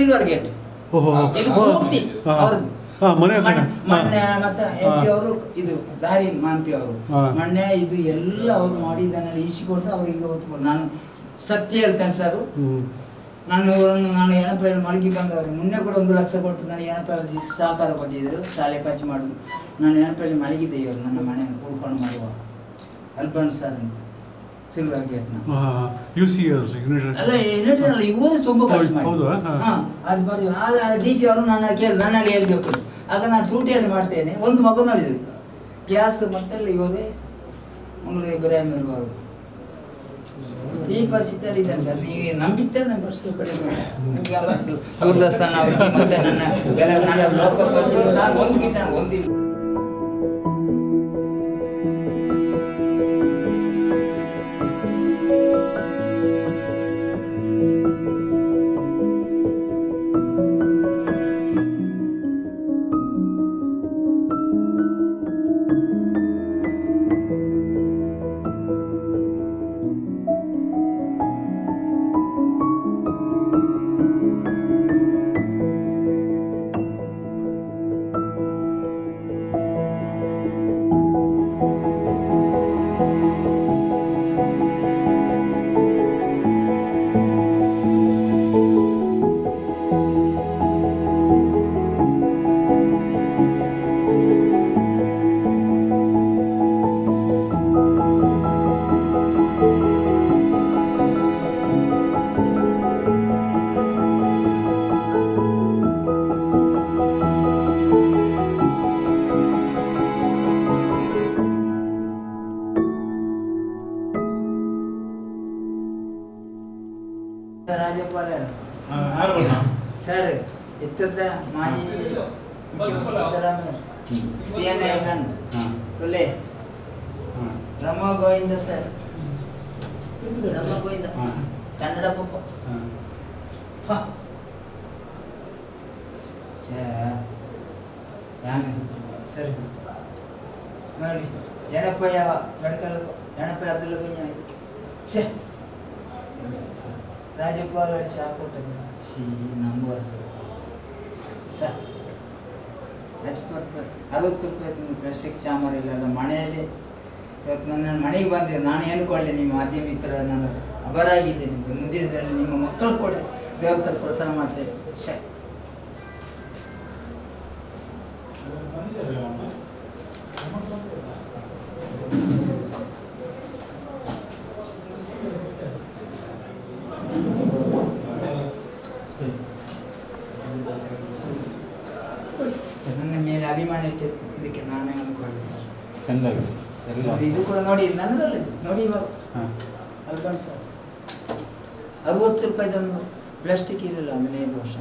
Silver gate ಇದು ಪೂರ್ತಿ ಅವ್ರದ್ದು. ಮೊನ್ನೆ ಮತ್ತೆ MP ಅವರು ಇದು ದಾರಿ ಮಾಂಪಿ ಅವರು ಮೊನ್ನೆ ಇದು ಎಲ್ಲ ಅವ್ರು ಮಾಡಿ ಇದನ್ನೆಲ್ಲ ಈಸಿಕೊಂಡು ಅವ್ರಿಗೆ ಹೊತ್ಕೊಂಡು ನಾನು ಸತ್ಯ ಹೇಳ್ತೇನೆ ಸರ್. ನಾನು ಎಣಪಲ್ಲಿ ಮಲಗಿ ಬಂದವ್ರಿಗೆ ಮೊನ್ನೆ ಕೂಡ 1 ಲಕ್ಷ ಕೊಟ್ಟು ನನಗೆ ಎಣಪಲ್ಲಿ ಸಹಕಾರ ಕೊಟ್ಟಿದ್ದರು ಶಾಲೆ ಖರ್ಚು ಮಾಡೋದು. ನಾನು ಎಣಪಲ್ಲಿ ಮಲಗಿದ್ದೆ ಇವರು ನನ್ನ ಮನೆಯನ್ನು ಕೂಡ್ಕೊಂಡು ಮಾಡುವ ಅಲ್ಬನ್ ಸರ್ ಅಂತ ಸಿಲ್ವರ್ ಗೇಟ್ನ ಅಲ್ಲ ಯೂನಿಟಿ ಇವರು ತುಂಬ ಖರ್ಚು ಮಾಡಿ ಅದು ಮಾಡಿ DC ಅವರು ನನ್ನಲ್ಲಿ ಹೇಳ್ಬೇಕು. ಆಗ ನಾನು ಶೂಟಿಯಲ್ಲಿ ಮಾಡ್ತೇನೆ. ಒಂದು ಮಗು ನೋಡಿದ್ರು ಗ್ಯಾಸ್ ಮತ್ತೆಲ್ಲ ಇವರೇ ಮಂಗಳೂರು ಇಬ್ರಾಹಿಂ ಇರುವಾಗ ಈ ಪರಿಸ್ಥಿತಿಯಲ್ಲಿ ಇದ್ದಾರೆ ಸರ್. ನೀವು ನಂಬಿದ್ದೆ ನಂಗೆ ಅಷ್ಟು ಕಡೆ ನಿಮಗೆಲ್ಲ ದೂರದರ್ಶನ ಅವರಿಗೆ ಮತ್ತೆ ನನ್ನ ಲೋಕ ನಾನು ಒಂದು ಗಿಟ್ಟ ಒಂದಿಲ್ಲ. ರಾಜ್ಯಪಾಲರು ಸರ್ ಇತ್ತತ್ರ ಮಾಜಿ ಮುಖ್ಯಮಂತ್ರಿ ಸಿದ್ದರಾಮಯ್ಯ CM ನಾಯಕನ್ ಕೊಲ್ಲೆ ರಮ ಗೋವಿಂದ ಸರ್ ರಮ ಗೋವಿಂದ ಕನ್ನಡ ಪಪ್ಪ ಸರಿ ನೋಡಿ ಎಣಪ್ಪಯ್ಯ ಮೆಡಿಕಲ್ ಎಣಪ್ಪಯ್ಯ ಅಬ್ದುಲ್ಲ ಗುಂಜ ಆಯ್ತು ರಾಜ್ಯಪಾಲ ಚಾ ಕೊಟ್ಟದ್ದು ನಂಬುವ ಸರ್ ರಾಜ್ಯಪಾಲ 60 ರೂಪಾಯಿ ತಿಂದು ಪ್ಲಾಸ್ಟಿಕ್ ಚಾಮರ ಇಲ್ಲ ಮನೆಯಲ್ಲಿ. ಇವತ್ತು ನನ್ನ ಮನೆಗೆ ಬಂದಿದ್ದೆ. ನಾನು ಹೇಳ್ಕೊಳ್ಳಿ ನಿಮ್ಮ ಮಾಧ್ಯಮ ಮಿತ್ರ ನಾನು ಅಬರಾಗಿದ್ದೇನೆ. ಮುಂದಿನ ದಿನದಲ್ಲಿ ನಿಮ್ಮ ಮಕ್ಕಳು ಕೊಡಿ ದೇವ್ರ ತರ ಪ್ರಾರ್ಥನೆ ಮಾಡ್ತೇವೆ ಸರ್. ನನ್ನ ಮೇಲೆ ಅಭಿಮಾನ ಇಟ್ಟಿದ್ದಕ್ಕೆ ನಾನೇ ಅನ್ಕೊಳ್ಳಿ ಸರ್. ಇದು ಕೂಡ ನೋಡಿ ನನ್ನದಲ್ಲಿ ನೋಡಿ ಇವಾಗ ಅಲ್ಬನ್ ಸರ್ 60 ರೂಪಾಯಿದೊಂದು ಪ್ಲಾಸ್ಟಿಕ್ ಇರಲಿಲ್ಲ 15 ವರ್ಷ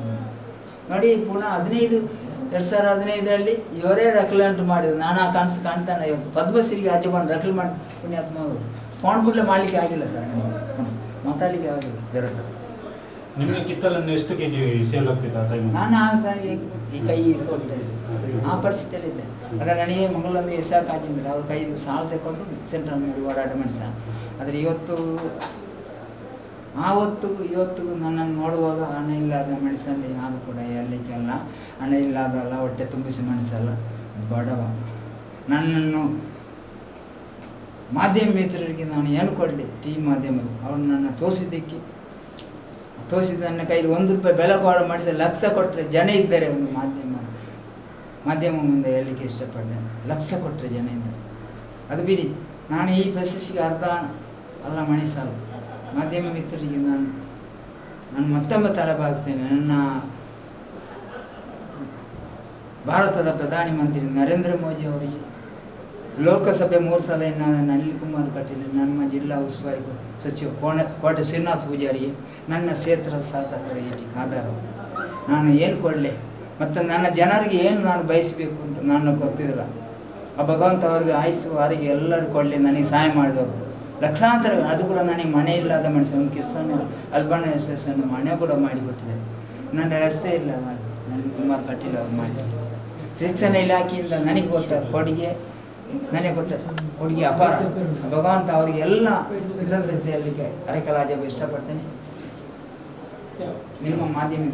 ನೋಡಿ. ಪುನಃ 2015ರಲ್ಲಿ ಇವರೇ ರಕ್ಲಂಟು ಮಾಡಿದ್ರು. ನಾನು ಆ ಕನಸು ಕಾಣ್ತಾನೆ. ಇವತ್ತು ಪದ್ಮಶ್ರೀಗೆ ಆಜೀವನ ರಕ್ಲು ಮಾಡಿ ಪುಣ್ಯಾತ್ಮ ಅವರು ಫೋನ್ ಮಾಡಲಿಕ್ಕೆ ಆಗಿಲ್ಲ ಸರ್. ಪುನಃ ಮಾತಾಡಲಿಕ್ಕೆ ಆಗಿಲ್ಲ ಬೇರೆ. ನಿಮಗೆ ಕಿತ್ತಲನ್ನು ಎಷ್ಟು ಕೆಜಿ ಸೇಲ್ ಆಗ್ತಿದ್ದ ಟೈಮ್? ನಾನು ಈ ಕೈ ಕೊಟ್ಟೆ ಆ ಪರಿಸ್ಥಿತಿಯಲ್ಲಿದ್ದೆ. ಆದರೆ ನನಗೆ ಮಂಗಳೂರು ಎಸಾಕ್ ಆಗಿದ್ರೆ ಅವ್ರ ಕೈಯಿಂದ ಸಾಲ ತಗೊಂಡು ಸೆಂಟ್ರಲ್ ಮಾಡಿ ಓಡಾಟ ಮಾಡಿಸ. ಆದರೆ ಇವತ್ತಿಗೂ ನನ್ನನ್ನು ನೋಡುವಾಗ ಹಣ ಇಲ್ಲದ ಮನುಷ್ಯನಲ್ಲಿ ಆಗ ಕೂಡ ಹೇಳಲಿಕ್ಕೆಲ್ಲ ಹಣ ಇಲ್ಲದಲ್ಲ, ಹೊಟ್ಟೆ ತುಂಬಿಸಿ ಮನಸ್ಸಲ್ಲ, ಬಡವ. ನನ್ನನ್ನು ಮಾಧ್ಯಮ ಮಿತ್ರರಿಗೆ ನಾನು ಏನು ಕೊಡಲಿ, ಮಾಧ್ಯಮರು ಅವ್ರು ನನ್ನ ತೋರಿಸಿದ ನನ್ನ ಕೈಲಿ 1 ರೂಪಾಯಿ ಬೆಲೆ ಕೊಡ ಮಾಡಿಸಿ ಲಕ್ಷ ಕೊಟ್ಟರೆ ಜನ ಇದ್ದಾರೆ. ಒಂದು ಮಾಧ್ಯಮ ಮುಂದೆ ಹೇಳಲಿಕ್ಕೆ ಇಷ್ಟಪಡ್ತೇನೆ. ಲಕ್ಷ ಕೊಟ್ಟರೆ ಜನ ಇದ್ದಾರೆ. ಅದು ಬಿಡಿ, ನಾನು ಈ ಪ್ರಶಸ್ತಿಗೆ ಅರ್ಧ ಅಲ್ಲ ಮಣಿಸಲ್ಲ. ಮಾಧ್ಯಮ ಮಿತ್ರರಿಗೆ ನಾನು ಮತ್ತೊಮ್ಮೆ ತಲೆಬಾಗ್ತೇನೆ. ನನ್ನ ಭಾರತದ ಪ್ರಧಾನಿ ಮಂತ್ರಿ ನರೇಂದ್ರ ಮೋದಿ ಅವರಿಗೆ, ಲೋಕಸಭೆ 3 ಸಲ ಅನಿಲ್ ಕುಮಾರ್ ಕಟೀಲ್, ನಮ್ಮ ಜಿಲ್ಲಾ ಉಸ್ತುವಾರಿ ಸಚಿವ ಕೋಟೆ ಶ್ರೀನಾಥ್ ಪೂಜಾರಿಗೆ, ನನ್ನ ಕ್ಷೇತ್ರ ಶಾಸಕರ ET ಖಾದರ್, ನಾನು ಏನು ಕೊಡಲಿ ಮತ್ತು ನನ್ನ ಜನರಿಗೆ ಏನು ನಾನು ಬಯಸಬೇಕು ಅಂತ ನಾನು ಗೊತ್ತಿಲ್ಲ. ಆ ಭಗವಂತ ಅವ್ರಿಗೆ ಆಯ್ಸು ಅವರಿಗೆ ಎಲ್ಲರೂ ಕೊಡಲಿ. ನನಗೆ ಸಹಾಯ ಮಾಡಿದವರು ಲಕ್ಷಾಂತರ. ಅದು ಕೂಡ ನನಗೆ ಮನೆ ಇಲ್ಲದ ಮನುಷ್ಯ, ಒಂದು ಕಿರ್ಸನ್ ಅಲ್ಬನ್ ಅಸೋಸಿಯೇಷನ್ ಮನೆ ಕೂಡ ಮಾಡಿಕೊಟ್ಟಿದ್ದಾರೆ. ನನ್ನ ರಸ್ತೆ ಇಲ್ಲ, ನನಗೆ ಕುಮಾರ್ ಕಟೀಲ್ ಅವ್ರು ಮಾಡಿಕೊಟ್ಟಿದ್ದಾರೆ. ಶಿಕ್ಷಣ ಇಲಾಖೆಯಿಂದ ನನಗೆ ಕೊಟ್ಟ ಕೊಡುಗೆ ಅಪಾರ. ಭಗವಂತ ಅವರಿಗೆ ಎಲ್ಲ ಇದನ್ನು ಹೇಳಲಿಕ್ಕೆ ಅರೆಕಲಾಜ ಇಷ್ಟಪಡ್ತೇನೆ. ನಿಮ್ಮ ಮಾಧ್ಯಮ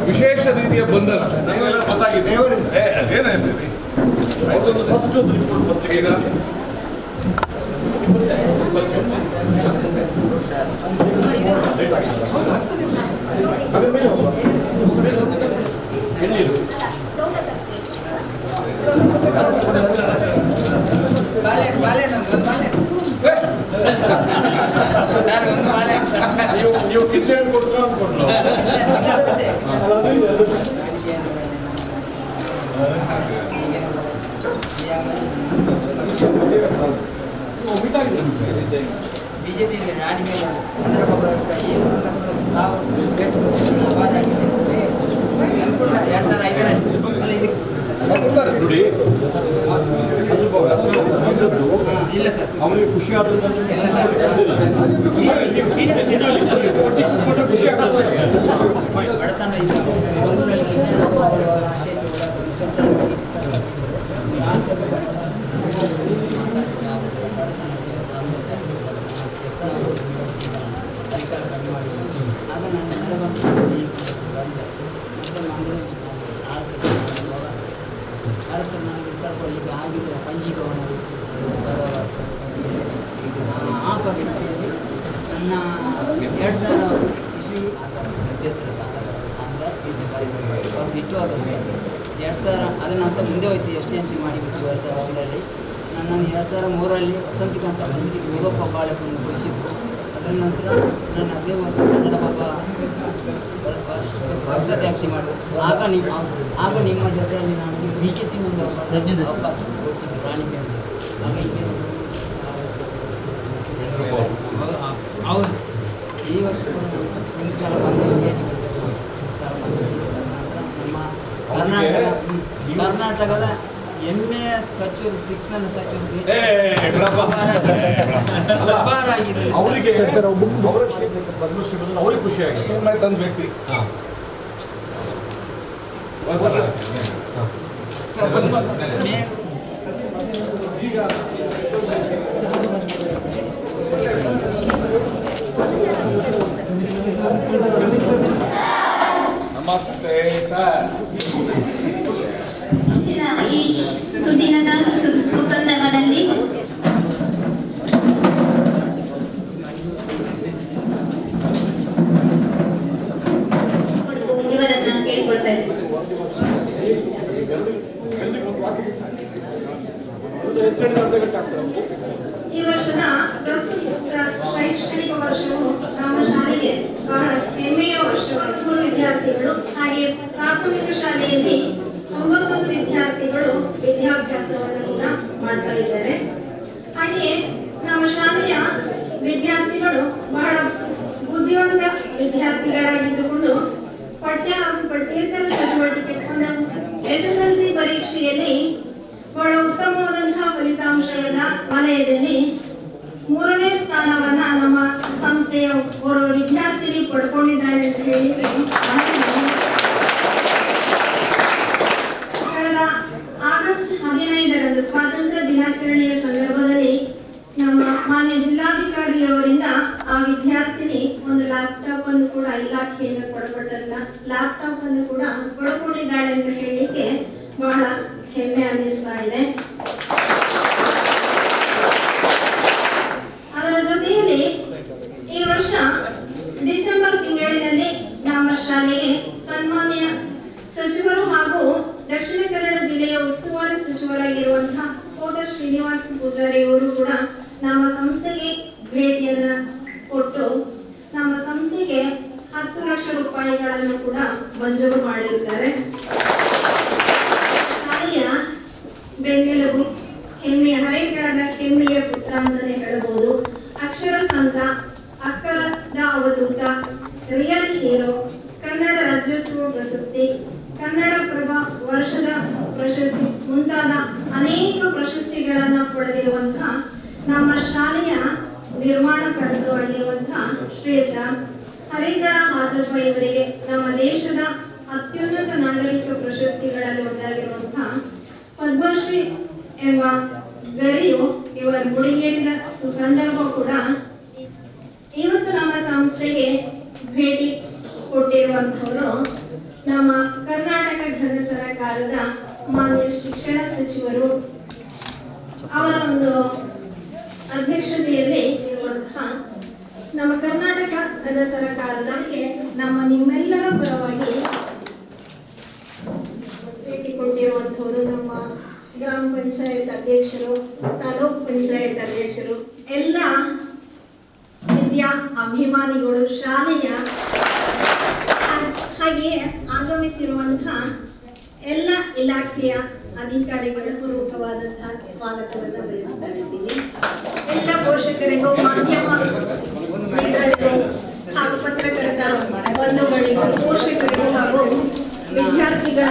ವಿಶೇಷ ರೀತಿಯ ಬಂಧನ ನಮಗೆಲ್ಲ ಗೊತ್ತಾಗಿದೆ. ಅದೇನಿಲ್ಲ ಫಸ್ಟ್ ಈಗ ನೀವು ಕಿಡ್ನಿ ಕೊಡ್ತೀರ ಅಂದ್ಕೊಂಡು ಬಿಜೆಪಿ ರಾಣಿ ಮೇಲೆ ಕನ್ನಡ ಬಾಬಾ ಈ ಸಂದರ್ಭದಲ್ಲಿ ನಾವು ನೆನಪು 2005ರಲ್ಲಿ ಅಲ್ಲ ಇದಕ್ಕೆ ನೋಡಿ ಇಲ್ಲ ಸರ್ ಅವನಿಗೆ ಖುಷಿ ಆದ್ರೆ ಇಲ್ಲ ಸರ್ ಖುಷಿ ಆಗ್ತದೆ. ಬಡತನ ಆಗ ನಾನು ಎಲ್ಲರ ಬಂದು ಬಂದೆ ಮತ್ತು ಮಂಗಳೂರು ಭಾರತ ನನಗೆ ಉತ್ತರ ಕೊಡಲಿಕ್ಕೆ ಆಗಿರುವ ಪಂಚೀಕರಣ ಆ ಪರಿಸ್ಥಿತಿಯಲ್ಲಿ ನನ್ನ 2000 ಇಸ್ವಿ ಅವ್ರು ಬಿಟ್ಟು ಅದು 2000 ಅದನ್ನಂತ ಮುಂದೆ ಹೋಯ್ತು STMC ಮಾಡಿಬಿಟ್ಟು 2001ರಲ್ಲಿ ನನ್ನನ್ನು 2003ರಲ್ಲಿ ವಸಂತಿಕಾಂತ ಮಂದಿರ ಯುಗಪ್ಪ ಬಾಳೆಕೊಂಡು ಕೊಡಿಸಿದ್ದು. ಅದರ ನಂತರ ನನ್ನ ಅದೇ ವರ್ಷ ಕನ್ನಡ ಪಾಪ ವರ್ಷತೆ ಆಕ್ತಿ ಮಾಡಿದ್ರು. ಆಗ ನಿಮ್ಮ ಜೊತೆಯಲ್ಲಿ ನನಗೆ ಬಿಜೆಪಿ ಒಂದು ಅವಕಾಶ ಕೊಟ್ಟಿದ್ದು ರಾಣಿ ಮೇಲೆ. ಆಗ ಈಗಿನ ಹೌದು ಇವತ್ತು ಕೂಡ ಒಂದು ಸಲ ಬಂದು ಭೇಟಿ ಸಲ ನಂತರ ನಮ್ಮ ಕರ್ನಾಟಕದ ಹೆಮ್ಮೆಯ ಸಚಿವರು ಶಿಕ್ಷಣ ಸಚಿವರು ಅವರಿಗೆ ಪದ್ಮಶ್ರೀ ಬಂದ್ರೆ ಅವ್ರಿಗೆ ಖುಷಿ ಆಗಿದೆ ತಂದ ವ್ಯಕ್ತಿ. ಈಗ ನಮಸ್ತೆ ಸರ್. ಈ ಸುದಿನದ ಸುಸಂದರ್ಭದಲ್ಲಿ ಇವರನ್ನ ಕೇಳ್ಕೊಳ್ತಾ ಇದ್ದೀನಿ. ಈ ವರ್ಷದ ಪ್ರಸ್ತುತ ಶೈಕ್ಷಣಿಕ ವರ್ಷವು ನಮ್ಮ ಶಾಲೆಗೆ ಬಹಳ ಹೆಮ್ಮೆಯ ವರ್ಷವಾಗಿದೆ. 3 ವಿದ್ಯಾರ್ಥಿಗಳು ಹಾಗೆ ಪ್ರಾಥಮಿಕ ಶಾಲೆಯಲ್ಲಿ 91 ವಿದ್ಯಾರ್ಥಿಗಳು ವಿದ್ಯಾಭ್ಯಾಸವನ್ನು ಕೂಡ ಮಾಡ್ತಾ ಇದ್ದಾರೆ. ಹಾಗೆಯೇ ನಮ್ಮ ಶಾಲೆಯ ವಿದ್ಯಾರ್ಥಿಗಳು ಬಹಳ ಬುದ್ಧಿವಂತ ವಿದ್ಯಾರ್ಥಿಗಳಾಗಿದ್ದುಕೊಂಡು ಪಠ್ಯ ಹಾಗೂ ಪಠ್ಯೇತರ ಚಟುವಟಿಕೆ ಒಂದು SSLC ಪರೀಕ್ಷೆಯಲ್ಲಿ ಬಹಳ ಉತ್ತಮವಾದಂತಹ ಫಲಿತಾಂಶಗಳ ವಲಯದಲ್ಲಿ 3ನೇ ಸ್ಥಾನವನ್ನ ನಮ್ಮ ಸಂಸ್ಥೆಯ ಓರ್ವ ವಿದ್ಯಾರ್ಥಿನಿ ಪಡ್ಕೊಂಡಿದ್ದಾರೆ ಅಂತ ಹೇಳಿ ಕಳೆದ ಆಗಸ್ಟ್ 15ರಂದು ಸ್ವಾತಂತ್ರ್ಯ ದಿನಾಚರಣೆಯ ಸಂದರ್ಭದಲ್ಲಿ ನಮ್ಮ ಮಾನ್ಯ ಜಿಲ್ಲಾಧಿಕಾರಿಯವರಿಂದ ಆ ವಿದ್ಯಾರ್ಥಿನಿ ಒಂದು ಲ್ಯಾಪ್ಟಾಪ್ ಅನ್ನು ಕೂಡ ಇಲಾಖೆಯಿಂದ ಕೊಡಪಟ್ಟಲ್ಲ ಲ್ಯಾಪ್ಟಾಪ್ ಅನ್ನು ಕೂಡ ಪಡ್ಕೊಂಡಿದ್ದಾಳೆ ಅಂತ ಹೇಳಲಿಕ್ಕೆ ಬಹಳ ಹೆಮ್ಮೆ ಅನ್ನಿಸ್ತಾ ಇದೆ. ಅದರ ಜೊತೆಯಲ್ಲಿ ಈ ವರ್ಷ ಡಿಸೆಂಬರ್ ತಿಂಗಳಿನಲ್ಲಿ ನಮ್ಮ ಶಾಲೆಗೆ ಸನ್ಮಾನ್ಯ ಸಚಿವರು ಹಾಗೂ ದಕ್ಷಿಣ ಕನ್ನಡ ಜಿಲ್ಲೆಯ ಉಸ್ತುವಾರಿ ಸಚಿವರಾಗಿರುವಂತಹ ಕೋಟ ಶ್ರೀನಿವಾಸ ಪೂಜಾರಿ ಅವರು ಕೂಡ ನಮ್ಮ ಸಂಸ್ಥೆಗೆ ಭೇಟಿಯನ್ನ ಕೊಟ್ಟು ನಮ್ಮ ಸಂಸ್ಥೆಗೆ 10 ಲಕ್ಷ ರೂಪಾಯಿಗಳನ್ನು ಕೂಡ ಮಂಜೂರು ಮಾಡಿದ್ದಾರೆ. ಶಾಲೆಯ ಬೆನ್ನೆಲುಬು, ಹೆಮ್ಮೆಯ ಹರೇಕಳದ ಹೆಮ್ಮೆಯ ಪುತ್ರ ಅಂತಾನೆ ಹೇಳಬಹುದು. ಅಕ್ಷರ ಅಕ್ಷರ ಸಂತ, ಅಕ್ಕರದ ಅವಧೂತ, ರಿಯಲ್ ಹೀರೋ, ಕನ್ನಡ ರಾಜ್ಯೋತ್ಸವ ಪ್ರಶಸ್ತಿ, ಕನ್ನಡಪ್ರಭ ವರ್ಷದ ಪ್ರಶಸ್ತಿ ಮುಂತಾದ ಅನೇಕ ಪ್ರಶಸ್ತಿಗಳನ್ನು ಪಡೆದಿರುವಂತಹ ನಮ್ಮ ಶಾಲೆಯ ನಿರ್ಮಾಣಕರ್ತರು ಆಗಿರುವಂತಹ ಶ್ರೀಯುತ ಹರಿಗಳ ಹಾಜರಪ್ಪ ಇವರಿಗೆ ನಮ್ಮ ದೇಶದ ಅತ್ಯುನ್ನತ ನಾಗರಿಕ ಪ್ರಶಸ್ತಿಗಳಲ್ಲಿ ಒಂದಾಗಿರುವಂತಹ ಪದ್ಮಶ್ರೀ ಎಂಬ ಗರಿಯು ಇವರ ಮುಡಿಗೇರಿದ ಸುಸಂದರ್ಭ ಕೂಡ. ಇವತ್ತು ನಮ್ಮ ಸಂಸ್ಥೆಗೆ ಭೇಟಿ ಕೊಟ್ಟಿರುವಂತವರು ನಮ್ಮ ಕರ್ನಾಟಕ ಘನ ಸರ್ಕಾರದ ಮಾನ್ಯ ಶಿಕ್ಷಣ ಸಚಿವರು ಅವರ ಒಂದು ಅಧ್ಯಕ್ಷತೆಯಲ್ಲಿ ಇರುವಂತಹ ನಮ್ಮ ಕರ್ನಾಟಕ ಘನ ಸರ್ಕಾರದಕ್ಕೆ ನಿಮ್ಮೆಲ್ಲರ ಪರವಾಗಿ ಭೇಟಿ ಕೊಟ್ಟಿರುವಂತವರು ನಮ್ಮ ಗ್ರಾಮ ಪಂಚಾಯತ್ ಅಧ್ಯಕ್ಷರು, ತಾಲೂಕ್ ಪಂಚಾಯತ್ ಅಧ್ಯಕ್ಷರು, ಎಲ್ಲ ವಿದ್ಯಾ ಅಭಿಮಾನಿಗಳು, ಶಾಲೆಯ ಹಾಗೆಯೇ ಆಗಮಿಸಿರುವಂತಹ ಎಲ್ಲ ಇಲಾಖೆಯ ಅಧಿಕಾರಿಗಳ ಪೂರ್ವಕವಾದಂತಹ ಸ್ವಾಗತವನ್ನು ಬಯಸ್ತಾ ಇದ್ದೀನಿ. ಎಲ್ಲ ಪೋಷಕರಿಗೂ, ಮಾಧ್ಯಮ ಮಿತ್ರರಿಗೂ ಹಾಗೂ ಪತ್ರಕರ್ತ ಬಂಧುಗಳಿಗೂ, ಪೋಷಕರಿಗೂ ಹಾಗೂ ವಿದ್ಯಾರ್ಥಿಗಳ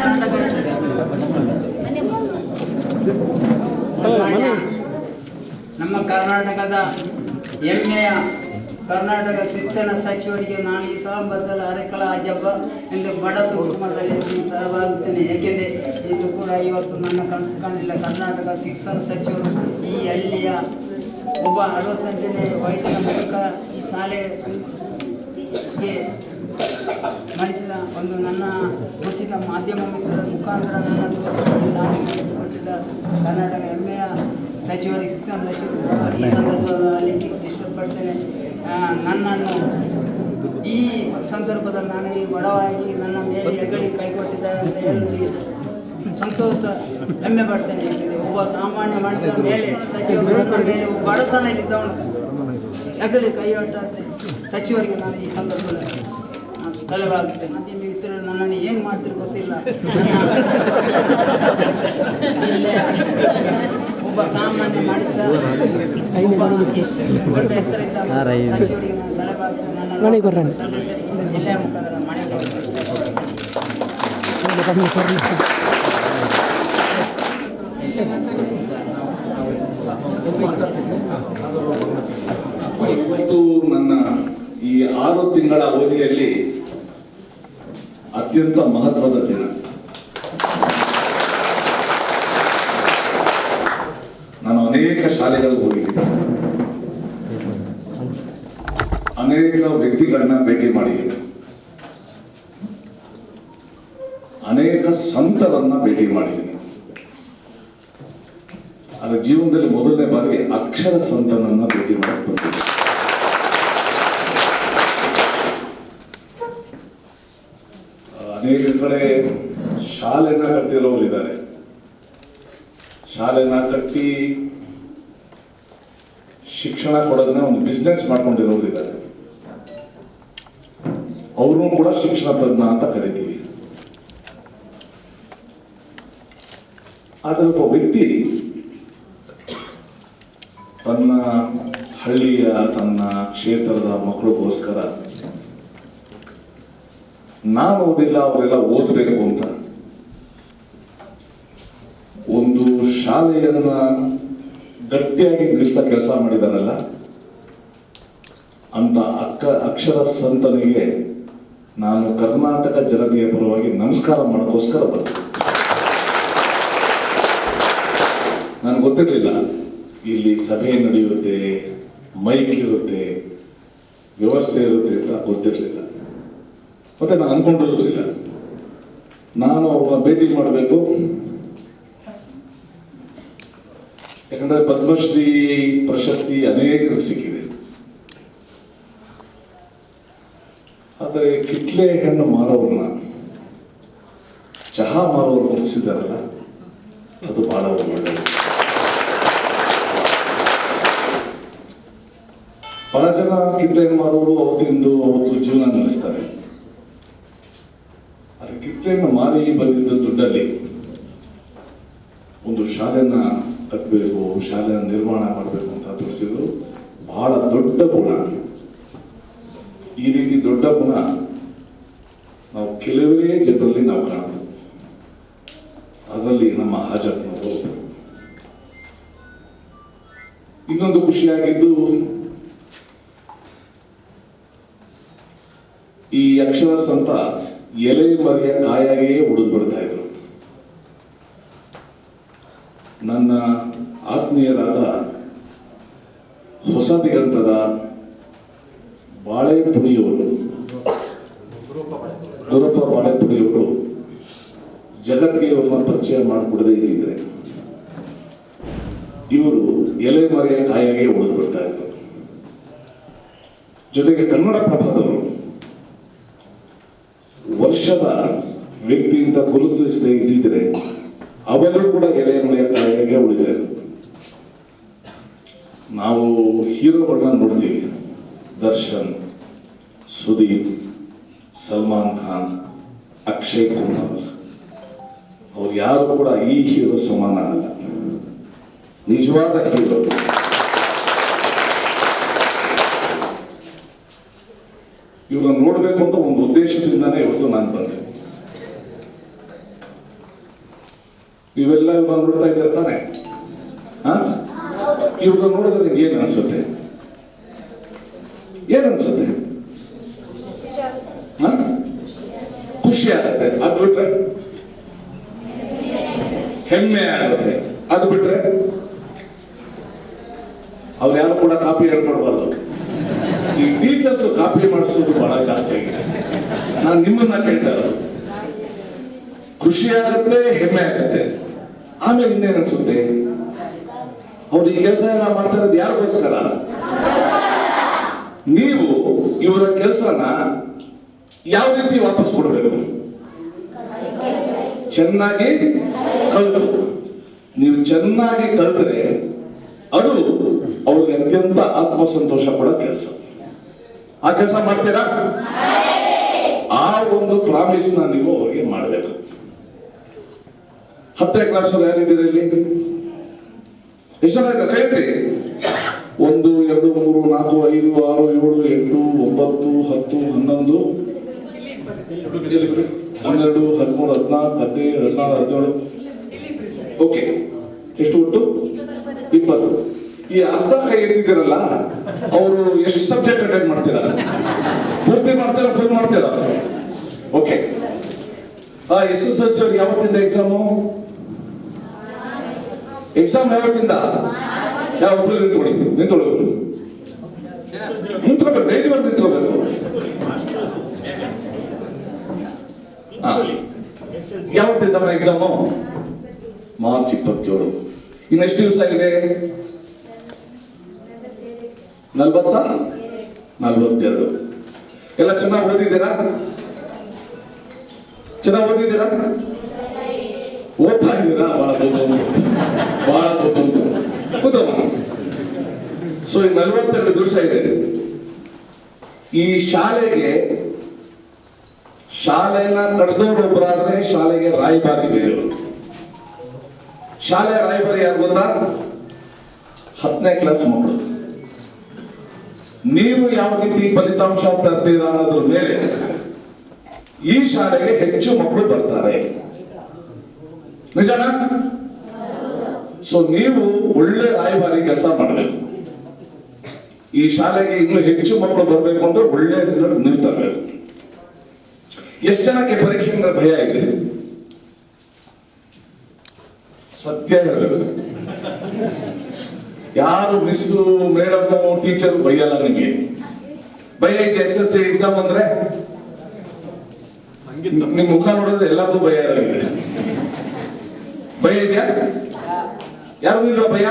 ನಮ್ಮ ಕರ್ನಾಟಕದ ಹೆಮ್ಮೆಯ ಕರ್ನಾಟಕ ಶಿಕ್ಷಣ ಸಚಿವರಿಗೆ ನಾನು ಈ ಸಂಬಂಧದಲ್ಲಿ ಅರೆಕಲ ಅಜ್ಜಪ್ಪ ಎಂದು ಬಡ ಕುಟುಂಬದಲ್ಲಿ ತರವಾಗುತ್ತೇನೆ. ಏಕೆಂದರೆ ಇದು ಕೂಡ ಇವತ್ತು ನನ್ನ ಕನಸು ಕಾಣಲಿಲ್ಲ. ಕರ್ನಾಟಕ ಶಿಕ್ಷಣ ಸಚಿವರು ಈ ಹಳ್ಳಿಯ ಒಬ್ಬ 68ನೇ ವಯಸ್ಸಿನ ಮೂಲಕ ಈ ಶಾಲೆಗೆ ಮಾಡಿಸಿದ ಒಂದು ನನ್ನ ಕುಸಿದ ಮಾಧ್ಯಮ ಮಿತ್ರದ ಮುಖಾಂತರ ನನ್ನ ಈ ಶಾಲೆಗೆ ಕೊಟ್ಟಿದ್ದ ಕರ್ನಾಟಕ ಹೆಮ್ಮೆಯ ಸಚಿವರಿಗೆ, ಶಿಕ್ಷಣ ಸಚಿವರು ಈ ಸಂದರ್ಭದಲ್ಲಿ ಇಷ್ಟಪಡ್ತೇನೆ. ನನ್ನನ್ನು ಈ ಸಂದರ್ಭದಲ್ಲಿ ನಾನು ಈ ಬಡವಾಗಿ ನನ್ನ ಮೇಲೆ ಹೆಗಡಿ ಕೈಕೊಟ್ಟಿದ್ದಾರೆ ಅಂತ ಹೇಳಲು ಸಂತೋಷ, ಹೆಮ್ಮೆ ಪಡ್ತೇನೆ. ಏಕೆಂದರೆ ಒಬ್ಬ ಸಾಮಾನ್ಯ ಮನುಷ್ಯ ಮೇಲೆ ಸಚಿವರು ನನ್ನ ಮೇಲೆ ಒಬ್ಬ ಬಡತನದಲ್ಲಿದ್ದವನು ಹೆಗಡಿ ಕೈಯೊಟ್ಟಂತೆ ಸಚಿವರಿಗೆ ನಾನು ಈ ಸಂದರ್ಭದಲ್ಲಿ ತಲೆಬಾಗಿಸ್ತೇನೆ. ಮಾಧ್ಯಮ ಮಿತ್ರರು ನನ್ನನ್ನು ಏನು ಮಾಡ್ತಿರೋ ಗೊತ್ತಿಲ್ಲ. ಒಬ್ಬ ಸಾಮಾನ್ಯ ಮನುಷ್ಯ ಒಬ್ಬ ಇಷ್ಟು ದೊಡ್ಡ ಎತ್ತರದಿಂದ ಸಚಿವರಿಗೆ ನಾನು ತಲೆಬಾಗಿಸ್ತೇನೆ. ನನ್ನ ಸದಸ್ಯರಿಗೆ ಜಿಲ್ಲೆಯ ಮುಖಾಂತರ ಮನೆ ಇವತ್ತು ನನ್ನ ಈ 6 ತಿಂಗಳ ಅವಧಿಯಲ್ಲಿ ಅತ್ಯಂತ ಮಹತ್ವದ ದಿನ. ನಾನು ಅನೇಕ ಶಾಲೆಗಳಿಗೆ ಹೋಗಿದ್ದೀನಿ, ಅನೇಕ ವ್ಯಕ್ತಿಗಳನ್ನ ಭೇಟಿ ಮಾಡಿದ್ದೀನಿ, ಅನೇಕ ಸಂತರನ್ನ ಭೇಟಿ ಮಾಡಿದ್ದೀನಿ. ಅದರ ಜೀವನದಲ್ಲಿ ಮೊದಲನೇ ಬಾರಿ ಅಕ್ಷರ ಸಂತನನ್ನ ಭೇಟಿ ಮಾಡಕ್ಕೆ ಬಂದಿದ್ದೀನಿ. ಅನೇಕ ಕಡೆ ಶಾಲೆನ ಕಟ್ಟಿರೋರು ಇದ್ದಾರೆ, ಶಾಲೆನ ಕಟ್ಟಿ ಶಿಕ್ಷಣ ಕೊಡೋದನ್ನ ಒಂದು ಬಿಸ್ನೆಸ್ ಮಾಡ್ಕೊಂಡಿರೋರು ಇದ್ದಾರೆ. ಅವ್ರೂ ಕೂಡ ಶಿಕ್ಷಣ ತಜ್ಞ ಅಂತ ಕರಿತೀವಿ. ಆದರೆ ಒಬ್ಬ ವ್ಯಕ್ತಿ ತನ್ನ ಹಳ್ಳಿಯ, ತನ್ನ ಕ್ಷೇತ್ರದ ಮಕ್ಕಳಿಗೋಸ್ಕರ ನಾನು ಓದಿಲ್ಲ, ಅವರೆಲ್ಲ ಓದಬೇಕು ಅಂತ ಒಂದು ಶಾಲೆಯನ್ನ ಗಟ್ಟಿಯಾಗಿ ನಿಲ್ಲಿಸೋ ಕೆಲಸ ಮಾಡಿದಾರಲ್ಲ ಅಂತ ಅಕ್ಷರ ಸಂತನಿಗೆ ನಾನು ಕರ್ನಾಟಕ ಜನತೆಯ ಪರವಾಗಿ ನಮಸ್ಕಾರ ಮಾಡೋಕ್ಕೋಸ್ಕರ ಬಂದೆ. ನನಗೆ ಗೊತ್ತಿರಲಿಲ್ಲ ಇಲ್ಲಿ ಸಭೆ ನಡೆಯುತ್ತೆ, ಮೈಕ್ ಇರುತ್ತೆ, ವ್ಯವಸ್ಥೆ ಇರುತ್ತೆ ಅಂತ ಗೊತ್ತಿರಲಿಲ್ಲ. ಮತ್ತೆ ನಾನು ಅನ್ಕೊಂಡಿರಲಿಲ್ಲ ನಾನು ಅವ್ರನ್ನ ಭೇಟಿ ಮಾಡಬೇಕು. ಯಾಕಂದ್ರೆ ಪದ್ಮಶ್ರೀ ಪ್ರಶಸ್ತಿ ಅನೇಕರು ಸಿಕ್ಕಿದೆ. ಆದರೆ ಕಿತ್ಲೆ ಹಣ್ಣು ಮಾರೋರನ್ನ ಚಹಾ ಮಾರೋರು ಗುರುತಿಸಿದಾರಲ್ಲ, ಅದು ಬಹಳ ಒಳ್ಳೆಯದು. ಬಹಳ ಜನ ಕಿತ್ಲೆ ಹಣ್ಣು ಮಾರೋರು ಅವತ್ತು ಜೀವನ ನಡೆಸ್ತಾರೆ. ಆದರೆ ಕಿತ್ಲೆ ಹಣ್ಣು ಮಾರಿ ಬಂದಿದ್ದ ದುಡ್ಡಲ್ಲಿ ಒಂದು ಶಾಲೆನ ಕಟ್ಟಬೇಕು, ಶಾಲೆನ ನಿರ್ಮಾಣ ಮಾಡಬೇಕು ಅಂತ ತೋರಿಸಿದ್ರು. ಬಹಳ ದೊಡ್ಡ ಗುಣ. ಈ ರೀತಿ ದೊಡ್ಡ ಗುಣ ನಾವು ಕೆಲವೇ ಜನರಲ್ಲಿ ನಾವು ಕಾಣಬಹುದು. ಅದರಲ್ಲಿ ನಮ್ಮ ಹಾಜತ್ನವರು ಒಬ್ಬರು. ಇನ್ನೊಂದು ಖುಷಿಯಾಗಿದ್ದು, ಈ ಅಕ್ಷರ ಸಂತ ಎಲೆ ಮರೆಯ ಕಾಯಾಗಿಯೇ ಉಳಿದು ಬಿಡ್ತಾ ಇದ್ರು. ನನ್ನ ಆತ್ಮೀಯರಾದ ಹೊಸ ದಿಗಂತದ ಬಾಳೆಪುಡಿಯವರು, ಗುರಪ್ಪ ಬಾಳೆಪುಡಿಯವರು ಜಗತ್ತಿಗೆ ಇವ್ರನ್ನ ಪರಿಚಯ ಮಾಡಿಕೊಡದೆ ಇದ್ದಿದ್ರೆ ಇವರು ಎಲೆ ಮರೆಯ ಕಾಯಾಗೆ ಉಳಿದು ಬಿಡ್ತಾ ಇದ್ರು. ಜೊತೆಗೆ ಕನ್ನಡ ಪ್ರಭದವರು ವರ್ಷದ ವ್ಯಕ್ತಿ ಅಂತ ಗುರುತಿಸದೇ ಇದ್ದಿದ್ರೆ ಅವರು ಕೂಡ ಎಲೆ ಮರೆಯ ಕಾಯಾಗೆ ಉಳಿತಾ ಇದ್ರು. ನಾವು ಹೀರೋಗಳನ್ನ ನೋಡ್ತೀವಿ, ದರ್ಶನ್, ಸುದೀಪ್, ಸಲ್ಮಾನ್ ಖಾನ್, ಅಕ್ಷಯ್ ಕುಮಾರ್, ಅವ್ರು ಯಾರು ಕೂಡ ಈ ಹೀರೋ ಸಮಾನ ಅಲ್ಲ. ನಿಜವಾದ ಹೀರೋ ಇವ್ರನ್ನ ನೋಡ್ಬೇಕು ಅಂತ ಒಂದು ಉದ್ದೇಶದಿಂದಾನೇ ಇವತ್ತು ನಾನು ಬಂದೆ. ನೀವೆಲ್ಲ ಇವ್ರನ್ನ ನೋಡ್ತಾ ಇದ್ದೀರ ತಾನೆ? ಇವ್ರನ್ನ ನೋಡಿದ್ರೆ ನಿಮ್ಗೆ ಏನ್ ಅನ್ಸುತ್ತೆ? ಏನನ್ಸುತ್ತೆ? ಖುಷಿ ಆಗತ್ತೆ. ಅದು ಬಿಟ್ರೆ ಹೆಮ್ಮೆ ಆಗುತ್ತೆ. ಅದು ಬಿಟ್ರೆ ಅವ್ರು ಯಾರು ಕೂಡ ಕಾಪಿ ಹೇಳ್ಕೊಡ್ಬಾರ್ದು. ಈ ಟೀಚರ್ಸ್ ಕಾಪಿ ಮಾಡಿಸೋದು ಬಹಳ ಜಾಸ್ತಿ ಆಗಿದೆ. ನಾನು ನಿಮ್ಮನ್ನ ಕೇಳ್ತಾ ಇರೋದು, ಖುಷಿ ಆಗತ್ತೆ, ಹೆಮ್ಮೆ ಆಗತ್ತೆ. ಆಮೇಲೆ ಇನ್ನೇನ್ ಅನ್ಸುತ್ತೆ? ಅವ್ರು ಈ ಕೆಲಸ ಎಲ್ಲ ಮಾಡ್ತಾ ಇರೋದು ಯಾರಿಗೋಸ್ಕರ? ನೀವು ಇವರ ಕೆಲಸನ ಯಾವ ರೀತಿ ವಾಪಸ್ ಕೊಡಬೇಕು? ಚೆನ್ನಾಗಿ ಕಲಿತು. ನೀವು ಚೆನ್ನಾಗಿ ಕಲಿತರೆ ಅದು ಅವ್ರಿಗೆ ಅತ್ಯಂತ ಆತ್ಮಸಂತೋಷ ಕೊಡೋ ಕೆಲಸ. ಆ ಕೆಲಸ ಮಾಡ್ತೀರಾ? ಆ ಒಂದು ಪ್ರಾಮಿಸ್ ನೀವು ಅವ್ರಿಗೆ ಮಾಡಬೇಕು. 10ನೇ ಕ್ಲಾಸ್ ಯಾರಿದ್ದೀರಿ ಇಲ್ಲಿ? ಎಷ್ಟು ಜನ ಕೈ ಎತ್ತಿ. 1 2 3 4 5 6 7 8 9 10 11 12 13 14 15 16 17. ಓಕೆ, ಎಷ್ಟು ಒಟ್ಟು? 20. ಈ ಅರ್ಧ ಕೈ ಎತ್ತಿದ್ದೀರಲ್ಲ, ಅವರು ಎಷ್ಟು ಸಬ್ಜೆಕ್ಟ್ ಅಟೆಂಡ್ ಮಾಡ್ತೀರಾ? ಪೂರ್ತಿ ಮಾಡ್ತೀರಾ, ಫುಲ್ ಮಾಡ್ತೀರಾ? ಓಕೆ. SSLC ಅವ್ರಿಗೆ ಯಾವತ್ತಿಂದ ಎಕ್ಸಾಮು? ಎಕ್ಸಾಮ್ ಯಾವತ್ತಿಂದ? ಯಾವೊಬ್ರು ನಿಂತ್ಕೊಳ್ಬೇಕು. ಧೈರ್ಯವಾಗಿ ನಿಂತ್ಕೋಬೇಕು. ಯಾವತ್ತಿಂದ ಎಕ್ಸಾಮು? ಮಾರ್ಚ್ 27. ಇನ್ನೆಷ್ಟು ದಿವಸ ಆಗಿದೆ? 42. ಎಲ್ಲ ಚೆನ್ನಾಗಿ ಓದಿದ್ದೀರಾ? ಚೆನ್ನಾಗಿ ಓದಿದ್ದೀರಾ? ಓದ್ತಾ ಇದ್ದೀರಾ? ಬಹಳ ಉತ್ತಮ. ಸೊ ಈ 42 ದಿವಸ ಇದೆ. ಈ ಶಾಲೆನ ಕಡ್ದವ್ರೊಬ್ಬರಾದ್ರೆ ಶಾಲೆಗೆ ರಾಯಭಾರಿ ಬೇರೆಯವರು. ಶಾಲೆ ರಾಯಭಾರಿ ಯಾರು ಗೊತ್ತಾ? 10ನೇ ಕ್ಲಾಸ್ ಮಕ್ಕಳು. ನೀವು ಯಾವ ರೀತಿ ಫಲಿತಾಂಶ ತರ್ತೀರಾ ಅನ್ನೋದ್ರ ಮೇಲೆ ಈ ಶಾಲೆಗೆ ಹೆಚ್ಚು ಮಕ್ಕಳು ಬರ್ತಾರೆ. ನಿಜನಾ? ಸೊ ನೀವು ಒಳ್ಳೆ ರಾಯಭಾರಿ ಕೆಲಸ ಮಾಡಬೇಕು. ಈ ಶಾಲೆಗೆ ಇನ್ನು ಹೆಚ್ಚು ಮಕ್ಕಳು ಬರಬೇಕು ಅಂದ್ರೆ ಒಳ್ಳೆ ರಿಸಲ್ಟ್ ನೀವು ತರಬೇಕು. ಎಷ್ಟು ಜನಕ್ಕೆ ಪರೀಕ್ಷೆ ಅಂದ್ರೆ ಭಯ ಇದೆ? ಸತ್ಯ ಹೇಳಬೇಕು. ಯಾರು ಮಿಸ್ಸು, ಮೇಡಮ್, ಟೀಚರ್ ಬೈಯಲ್ಲ ನಿಮಗೆ. ಭಯ ಇದೆ. SSLC ಎಕ್ಸಾಮ್ ಅಂದ್ರೆ ನಿಮ್ ಮುಖ ನೋಡಿದ್ರೆ ಎಲ್ಲರಿಗೂ ಭಯ ಇದೆ. ಭಯ ಇದೆಯಾ? ಯಾರಿಗೂ ಇಲ್ವಾ ಭಯ?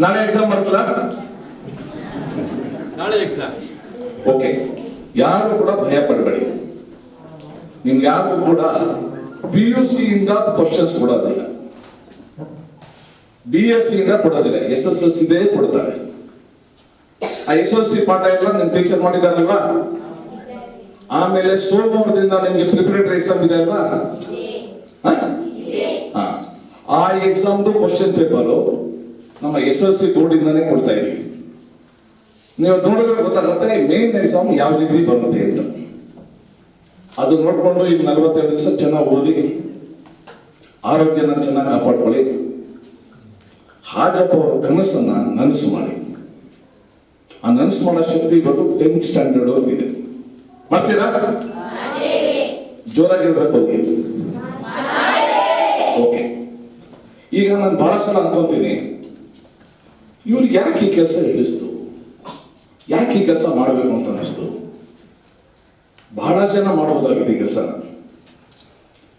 ನಾಳೆ ಎಕ್ಸಾಮ್ ಮಾಡಿಸ್ಲಾ? ನಾಳೆ ಎಕ್ಸಾಮ್. ಓಕೆ, ಯಾರು ಕೂಡ ಭಯ ಪಡಬೇಡಿ. ನಿಮ್ಗೆ ಯಾರು ಕೂಡ PUC ಇಂದ ಕ್ವಶನ್ಸ್ ಕೊಡೋದಿಲ್ಲ, BSc ಇಂದ ಕೊಡೋದಿಲ್ಲ, SSLC ದೇ ಕೊಡ್ತಾರೆ. ಆ SSLC ಪಾಠ ಎಲ್ಲ ನಿಮ್ ಟೀಚರ್ ಮಾಡಿದಾರಲ್ವಾ? ಆಮೇಲೆ ಸೋಮವಾರದಿಂದ ನಿಮ್ಗೆ ಪ್ರಿಪರೇಟರಿ ಎಕ್ಸಾಮ್ ಇದೆ ಅಲ್ವಾ? ಆ ಎಕ್ಸಾಮ್ದು ಕ್ವಶನ್ ಪೇಪರ್ ನಮ್ಮ SSLC ಬೋರ್ಡ್ ಇಂದಾನೆ ಕೊಡ್ತಾ ಇದೀವಿ. ನೀವು ನೋಡಿದ್ರೆ ಗೊತ್ತಾಗುತ್ತೆ ಮೇನ್ ಎಕ್ಸಾಮ್ ಯಾವ ರೀತಿ ಬರುತ್ತೆ ಅಂತ. ಅದು ನೋಡ್ಕೊಂಡು ಈಗ 42 ದಿವಸ ಚೆನ್ನಾಗಿ ಓದಿ ಆರೋಗ್ಯನ ಚೆನ್ನಾಗಿ ಕಾಪಾಡ್ಕೊಳ್ಳಿ. ಹಾಜಪ್ಪ ಅವರ ಕನಸನ್ನ ನನಸು ಮಾಡಿ. ಆ ನನಸು ಮಾಡೋ ಶಕ್ತಿ ಇವತ್ತು 10th ಸ್ಟ್ಯಾಂಡರ್ಡ್ ಅವ್ರಿಗಿದೆ. ಮಾಡ್ತೀರಾ? ಜೋರಾಗಿ ಹೇಳ್ಬೇಕು ಅವ್ರಿಗೆ. ಓಕೆ. ಈಗ ನಾನು ಬಹಳ ಸಲ ಅನ್ಕೊಂತೀನಿ, ಇವ್ರಿಗೆ ಯಾಕೆ ಈ ಕೆಲಸ ಹಿಡಿಸ್ತು, ಯಾಕೆ ಈ ಕೆಲಸ ಮಾಡಬೇಕು ಅಂತ ಅನಿಸ್ತು. ಬಹಳ ಜನ ಮಾಡಬಹುದಾಗಿದೆ ಈ ಕೆಲಸನ.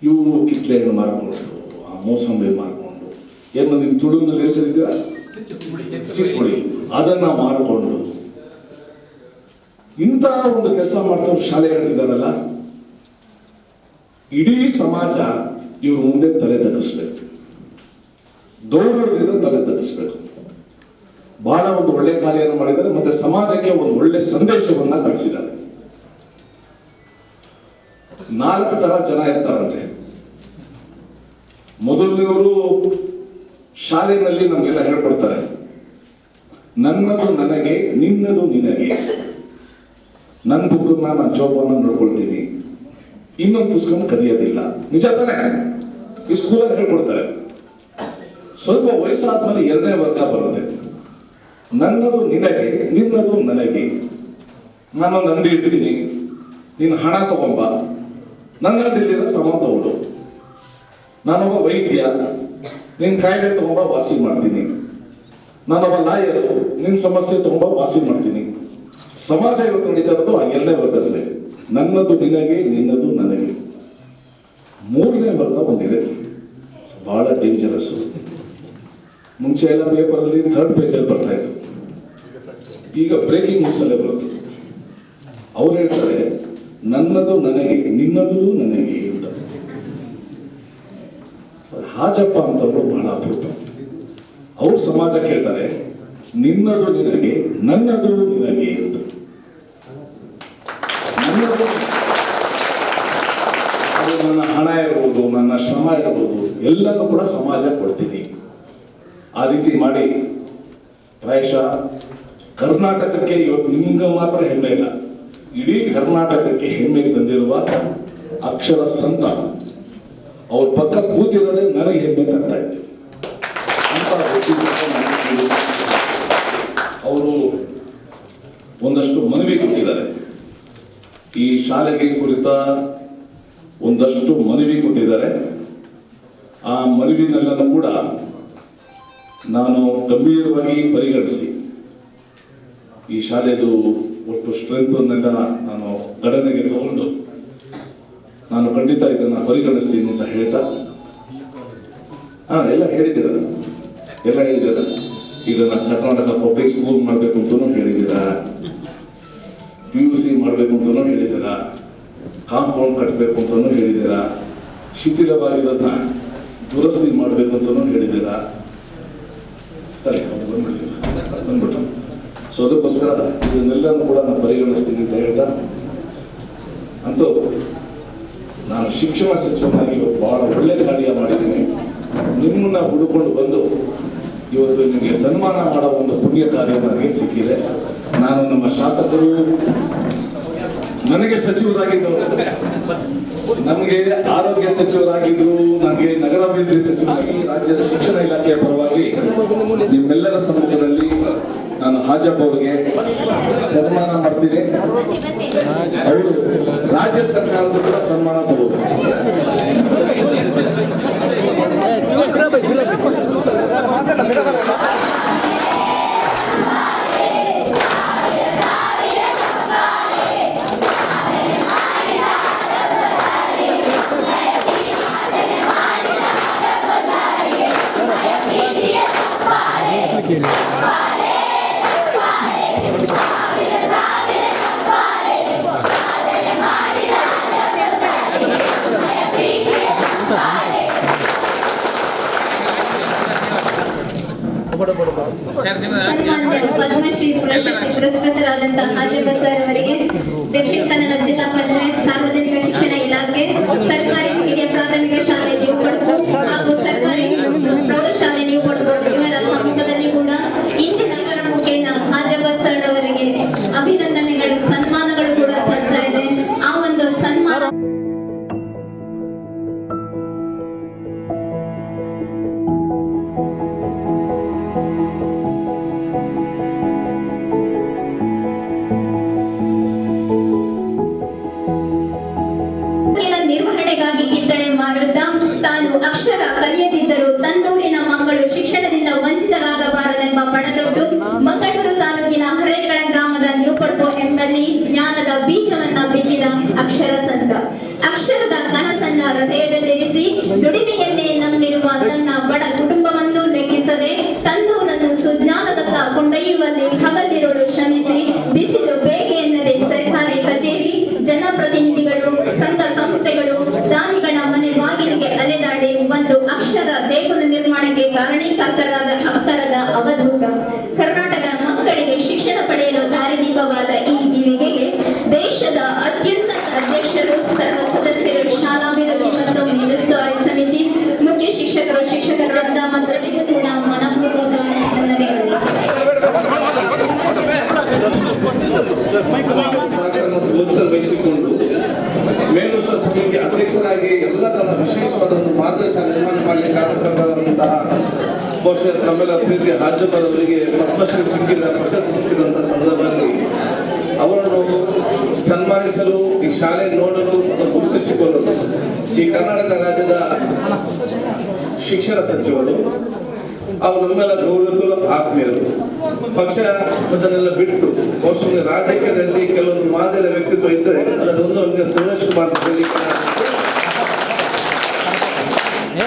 ಇವರು ಕಿತ್ಲೆ ಹಣ್ಣು ಮಾರ್ಕೊಂಡು, ಆ ಮೋಸಂಬಿ ಮಾರ್ಕೊಂಡು, ಏನು ನಿಮ್ಮ ತುಳುವಿನಲ್ಲಿ ಹೇಳ್ತಿದ್ದೀರಾ, ಚಿಕ್ಕುಳಿ, ಅದನ್ನ ಮಾರ್ಕೊಂಡು ಇಂಥ ಒಂದು ಕೆಲಸ ಮಾಡ್ತಾರೆ. ಶಾಲೆ ಕಟ್ಟಿದಾರಲ್ಲ, ಇಡೀ ಸಮಾಜ ಇವ್ರ ಮುಂದೆ ತಲೆ ತಗ್ಗಿಸ್ಬೇಕು, ಗೌರವದಿಂದ ತಲೆ ತಗ್ಗಿಸ್ಬೇಕು. ಬಹಳ ಒಂದು ಒಳ್ಳೆ ಕಾರ್ಯವನ್ನು ಮಾಡಿದ್ದಾರೆ, ಮತ್ತೆ ಸಮಾಜಕ್ಕೆ ಒಂದು ಒಳ್ಳೆ ಸಂದೇಶವನ್ನ ಕಳಿಸಿದ್ದಾರೆ. 4 ತರ ಜನ ಇರ್ತಾರಂತೆ. ಮೊದಲನೇವರು ಶಾಲೆಯಲ್ಲಿ ನಮಗೆಲ್ಲ ಹೇಳ್ಕೊಡ್ತಾರೆ, ನನ್ನದು ನನಗೆ, ನಿನ್ನದು ನಿನಗೆ. ನನ್ನ ಬುಕ್ಕನ್ನ ನಾನು ಜೋಬನ್ನ ನೋಡ್ಕೊಳ್ತೀನಿ, ಇನ್ನೊಂದು ಪುಸ್ತಕ ಕದಿಯೋದಿಲ್ಲ. ನಿಜ ತಾನೆ? ಈ ಸ್ಕೂಲಲ್ಲಿ ಹೇಳ್ಕೊಡ್ತಾರೆ. ಸ್ವಲ್ಪ ವಯಸ್ಸಾದ್ಮೇಲೆ 2ನೇ ವರ್ಗ ಬರುತ್ತೆ. ನನ್ನದು ನಿನಗೆ, ನಿನ್ನದು ನನಗೆ. ನಾನೊಂದು ಅಂಗಡಿ ಇಡ್ತೀನಿ, ನೀನು ಹಣ ತಗೊಂಬ, ನನ್ನ ಅಂಗಡಿಯಲ್ಲಿರೋ ಸಾಮಾನು ತಗೊಂಡು. ನಾನೊಬ್ಬ ವೈದ್ಯ, ನಿನ್ನ ಕಾಯಿಲೆ ತಗೊಂಬ, ವಾಸಿ ಮಾಡ್ತೀನಿ. ನಾನೊಬ್ಬ ಲಾಯರು, ನಿನ್ನ ಸಮಸ್ಯೆ ತಗೊಂಬ, ವಾಸಿ ಮಾಡ್ತೀನಿ. ಸಮಾಜ ಇವತ್ತು ನಡೀತಾ ಇರೋದು ಆ 2ನೇ ವರ್ಗದಲ್ಲಿ. ನನ್ನದು ನಿನಗೆ, ನಿನ್ನದು ನನಗೆ. 3ನೇ ವರ್ಗ ಬಂದಿದೆ, ಬಹಳ ಡೇಂಜರಸ್. ಮುಂಚೆ ಎಲ್ಲ ಪೇಪರಲ್ಲಿ 3rd ಪೇಜಲ್ಲಿ ಬರ್ತಾ ಇತ್ತು, ಈಗ ಬ್ರೇಕಿಂಗ್ ನ್ಯೂಸ್ ಅಲ್ಲೇ ಬರುತ್ತೆ. ಅವ್ರು ಹೇಳ್ತಾರೆ, ನನ್ನದು ನನಗೆ, ನಿನ್ನದು ನನಗೆ ಅಂತ. ಹಾಜಪ್ಪ ಅಂತವ್ರು ಬಹಳ ಅಪರೂಪ. ಅವ್ರು ಸಮಾಜಕ್ಕೆ ಹೇಳ್ತಾರೆ, ನಿನ್ನದು ನಿನಗೆ, ನನ್ನದು ನಿನಗೆ ಅಂತ. ನನ್ನದು ಅದು ನನ್ನ ಹಣ ಇರ್ಬೋದು, ನನ್ನ ಶ್ರಮ ಇರ್ಬೋದು, ಎಲ್ಲನೂ ಕೂಡ ಸಮಾಜ ಕೊಡ್ತೀನಿ. ಆ ರೀತಿ ಮಾಡಿ ಪ್ರಾಯಶಃ ಕರ್ನಾಟಕಕ್ಕೆ ಇವತ್ತು ನಿಮ್ಗೆ ಮಾತ್ರ ಹೆಮ್ಮೆ ಇಲ್ಲ, ಇಡೀ ಕರ್ನಾಟಕಕ್ಕೆ ಹೆಮ್ಮೆ ತಂದಿರುವ ಅಕ್ಷರ ಸಂತ. ಅವ್ರ ಪಕ್ಕ ಕೂತಿರೋದೇ ನನಗೆ ಹೆಮ್ಮೆ ತರ್ತಾ ಇದ್ದೆ ಅಂತ. ಅವರು ಒಂದಷ್ಟು ಮನವಿ ಕೊಟ್ಟಿದ್ದಾರೆ, ಈ ಶಾಲೆಗೆ ಕುರಿತ ಒಂದಷ್ಟು ಮನವಿ ಕೊಟ್ಟಿದ್ದಾರೆ. ಆ ಮನವಿನೆಲ್ಲನೂ ಕೂಡ ನಾನು ಗಂಭೀರವಾಗಿ ಪರಿಗಣಿಸಿ ಈ ಶಾಲೆದು ಒಟ್ಟು ಸ್ಟ್ರೆಂತನ್ನೆಲ್ಲ ನಾನು ಗಣನೆಗೆ ತಗೊಂಡು ನಾನು ಖಂಡಿತ ಇದನ್ನು ಪರಿಗಣಿಸ್ತೀನಿ ಅಂತ ಹೇಳ್ತಾ, ಎಲ್ಲ ಹೇಳಿದ್ದೀರ, ಎಲ್ಲ ಹೇಳಿದ್ದೀರ. ಇದನ್ನ ಕರ್ನಾಟಕ ಪಬ್ಲಿಕ್ ಸ್ಕೂಲ್ ಮಾಡಬೇಕು ಅಂತಲೂ ಹೇಳಿದ್ದೀರಾ, PUC ಮಾಡಬೇಕು ಅಂತಲೂ ಹೇಳಿದ್ದೀರಾ, ಕಾಂಪೌಂಡ್ ಕಟ್ಟಬೇಕು ಅಂತಲೂ ಹೇಳಿದ್ದೀರಾ, ಶಿಥಿಲವಾಗಿರೋದನ್ನ ದುರಸ್ತಿ ಮಾಡಬೇಕು ಅಂತಲೂ ಹೇಳಿದ್ದೀರಾ. ಬಂದ್ಬಿಟ್ಟು ಸೊ ಅದಕ್ಕೋಸ್ಕರ ಇದನ್ನೆಲ್ಲನೂ ಕೂಡ ನಾನು ಪರಿಗಣಿಸ್ತೀನಿ ಅಂತ ಹೇಳ್ತಾ, ಅಂತೂ ನಾನು ಶಿಕ್ಷಣ ಸಚಿವನಾಗಿ ಬಹಳ ಒಳ್ಳೆ ಕಾರ್ಯ ಮಾಡಿದ್ದೀನಿ. ನಿಮ್ಮನ್ನ ಹುಡುಕೊಂಡು ಬಂದು ಇವತ್ತು ನಿಮಗೆ ಸನ್ಮಾನ ಮಾಡೋ ಒಂದು ಪುಣ್ಯ ಕಾರ್ಯ ನನಗೆ ಸಿಕ್ಕಿದೆ. ನಾನು ನಮ್ಮ ಶಾಸಕರು ನನಗೆ ಸಚಿವರಾಗಿದ್ದರು, ನಮಗೆ ಆರೋಗ್ಯ ಸಚಿವರಾಗಿದ್ರು, ನನಗೆ ನಗರಾಭಿವೃದ್ಧಿ ಸಚಿವರಾಗಿ ರಾಜ್ಯದ ಶಿಕ್ಷಣ ಇಲಾಖೆಯ ಪರವಾಗಿ ನಿಮ್ಮೆಲ್ಲರ ಸಮ್ಮುಖದಲ್ಲಿ ನಾನು ಹಾಜಪ್ಪ ಅವರಿಗೆ ಸನ್ಮಾನ ಮಾಡ್ತೀನಿ. ಅವರು ರಾಜ್ಯ ಸರ್ಕಾರದ ಕೂಡ ಸನ್ಮಾನ ತಗೋಬೇಕು. ಸನ್ಮಾನ್ಯ ಪದ್ಮಶ್ರೀ ಪ್ರಶಸ್ತಿ ಪುರಸ್ಕೃತರಾದಂತಹ ಹಾಜಪ್ಪ ಸರ್ ಅವರಿಗೆ ದಕ್ಷಿಣ ಕನ್ನಡ ಜಿಲ್ಲಾ ಪಂಚಾಯತ್ ಸಾರ್ವಜನಿಕ ಶಿಕ್ಷಣ ಇಲಾಖೆ, ಸರ್ಕಾರಿ ಹಿರಿಯ ಪ್ರಾಥಮಿಕ ಶಾಲೆ ನ್ಯೂಪಡ್ಪು ಹಾಗೂ ಸರ್ಕಾರಿ ಪ್ರೌಢಶಾಲೆ ನ್ಯೂಪಡ್ಪು ಇವರ ಸಮ್ಮುಖದಲ್ಲಿ ಕೂಡ ಇಂದು ಚಿತ್ರ ಮುಖೇನ ಹಾಜಪ್ಪ ಸರ್ ಅವರಿಗೆ ಅಭಿನಂದನೆಗಳು, ಸನ್ಮಾನಗಳು ಕೂಡ ಸಿಗ್ತಾ ಇದೆ. ಆ ಒಂದು ಸನ್ಮಾನ ನಿರ್ವಹಣೆಗಾಗಿ ಕಿತ್ತಳೆ ಮಾರುತ್ತಾ ತಾನು ಅಕ್ಷರ ಕಲಿಯದಿದ್ದರೂ ತನ್ನೂರಿನ ಮಕ್ಕಳು ಶಿಕ್ಷಣದಿಂದ ವಂಚಿತರಾಗಬಾರದೆಂಬ ಪಣತೊಟ್ಟು ಮಂಗಳೂರು ತಾಲೂಕಿನ ಹರೇಕಳ ಗ್ರಾಮದ ನ್ಯೂಪಡ್ಪೋ ಎಂಬಲ್ಲಿ ಜ್ಞಾನದ ಬೀಜವನ್ನ ಬಿತ್ತಿದ ಅಕ್ಷರ ಸಂತ. ಅಕ್ಷರದ ಕನಸನ್ನ ಹೃದಯದಲ್ಲಿರಿಸಿ ದುಡಿಮೆಯನ್ನೇ ನಂಬಿರುವ ತನ್ನ ಬಡ ಕುಟುಂಬವನ್ನು ಲೆಕ್ಕಿಸದೆ ತನ್ನೂರನ್ನು ಸುಜ್ಞಾನದತ್ತ ಕೊಂಡೊಯ್ಯುವಲ್ಲಿ ಹಗಲಿರುಳು ಶ್ರಮಿಸಿ ಬಿಸಿಲು ಬೇಗೆ ಎನ್ನದೆ ಸರ್ಕಾರಿ ಕಚೇರಿ, ಜನಪ್ರತಿನಿಧಿಗಳು, ಸಂಘ ಸಂಸ್ಥೆಗಳು, ದಾನಿಗಳ ಮನೆ ಬಾಗಿಲಿಗೆ ಅಲೆದಾಡಿ ಒಂದು ಅಕ್ಷರ ದೇಗುಲ ನಿರ್ಮಾಣಕ್ಕೆ ಕಾರಣೀಕರ್ತರಾದ ಅಕ್ಷರದ ಅವಧೂತ. ಕರ್ನಾಟಕ ಮಕ್ಕಳಿಗೆ ಶಿಕ್ಷಣ ಪಡೆಯಲು ದಾರಿದೀಪವಾದ ಈ ದೀವಿಗೆಗೆ ದೇಶದ ಅತ್ಯುನ್ನತ ಅಧ್ಯಕ್ಷರು, ಸರ್ವ ಸದಸ್ಯರು, ಶಾಲಾಭಿವೃದ್ಧಿ ಮತ್ತು ಮೇಲುಸ್ತುವಾರಿ ಸಮಿತಿ, ಮುಖ್ಯ ಶಿಕ್ಷಕರು, ಶಿಕ್ಷಕರ ವೃಂದ ಮತ್ತು ಸಿಬ್ಬಂದಿಗಳ ಮನಪೂರ್ವಕ ವಂದನೆಗಳು. ವಹಿಸಿಕೊಂಡು ಮೇಲುಸ್ತುವಾರಿ ಸಮಿತಿ ಅಧ್ಯಕ್ಷರಾಗಿ ಎಲ್ಲ ತನ್ನ ವಿಶೇಷವಾದ ಒಂದು ಮಾದರಿ ಶಾಲೆ ನಿರ್ಮಾಣ ಮಾಡಲಿಕ್ಕಾದಂತಹ ಬಹುಶಃ ನಮ್ಮೆಲ್ಲ ಪ್ರೀತಿಯ ಹಾಜಬ್ಬರವರಿಗೆ ಪದ್ಮಶ್ರೀ ಪ್ರಶಸ್ತಿ ಸಿಕ್ಕಿದಂಥ ಸಂದರ್ಭದಲ್ಲಿ ಅವರನ್ನು ಸನ್ಮಾನಿಸಲು, ಈ ಶಾಲೆ ನೋಡಲು ಮತ್ತು ಗುರುತಿಸಿಕೊಳ್ಳಲು ಈ ಕರ್ನಾಟಕ ರಾಜ್ಯದ ಶಿಕ್ಷಣ ಸಚಿವರು ಅವರು ನಮ್ಮೆಲ್ಲ ಗೌರವಿತರು, ಆತ್ಮೀಯರು. ಪಕ್ಷ ಅದನ್ನೆಲ್ಲ ಬಿಟ್ಟು ಬಹುಶಃ ರಾಜಕೀಯದಲ್ಲಿ ಕೆಲವೊಂದು ಮಾದರಿಯ ವ್ಯಕ್ತಿತ್ವ ಇದ್ದರೆ ಅದರೊಂದು ನಮಗೆ ಸುರೇಶ್ ಕುಮಾರ್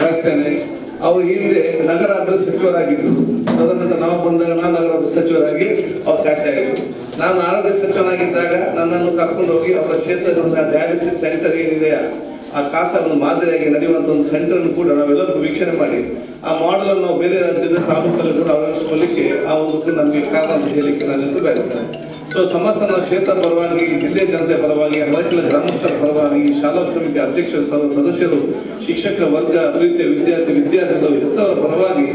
ಬಯಸ್ತೇನೆ. ಅವರು ಹಿಂದೆ ನಗರ ಅಭಿವೃದ್ಧಿ ಸಚಿವರಾಗಿದ್ದರು. ತದನಂತರ ನಾವು ಬಂದಾಗ ನಾನು ನಗರ ಅಭಿವೃದ್ಧಿ ಸಚಿವರಾಗಿ ಅವಕಾಶ ಆಗಿತ್ತು. ನಾನು ಆರೋಗ್ಯ ಸಚಿವನಾಗಿದ್ದಾಗ ನನ್ನನ್ನು ಕರ್ಕೊಂಡು ಹೋಗಿ ಅವರ ಕ್ಷೇತ್ರದ ಡಯಾಲಿಸಿಸ್ ಸೆಂಟರ್ ಏನಿದೆ ಆ ಕಾಸನ್ನು ಮಾದರಿಯಾಗಿ ನಡೆಯುವಂಥ ಒಂದು ಸೆಂಟರ್ನ್ನು ಕೂಡ ನಾವೆಲ್ಲರೂ ವೀಕ್ಷಣೆ ಮಾಡಿ ಆ ಮಾಡೆಲ್ ಅನ್ನು ನಾವು ಬೇರೆ ರಾಜ್ಯದ ತಾಲೂಕಲ್ಲಿ ಕೂಡ ಅಳವಡಿಸಿಕೊಳ್ಳಿಕ್ಕೆ ಆ ಒಂದು ನಮಗೆ ಕಾರಣ ಅಂತ ಹೇಳಲಿಕ್ಕೆ ನಾನು ಬಯಸ್ತೇನೆ. ಸೊ ಸಮಸ್ತ ಕ್ಷೇತ್ರ ಪರವಾಗಿ, ಜಿಲ್ಲೆಯ ಜನತೆ ಪರವಾಗಿ, ಹರೇಕಳ ಗ್ರಾಮಸ್ಥರ ಪರವಾಗಿ, ಶಾಲಾ ಸಮಿತಿ ಅಧ್ಯಕ್ಷ ಸದಸ್ಯರು, ಶಿಕ್ಷಕ ವರ್ಗ, ಪ್ರೀತಿಯ ವಿದ್ಯಾರ್ಥಿಗಳು, ಹೆತ್ತವರ ಪರವಾಗಿ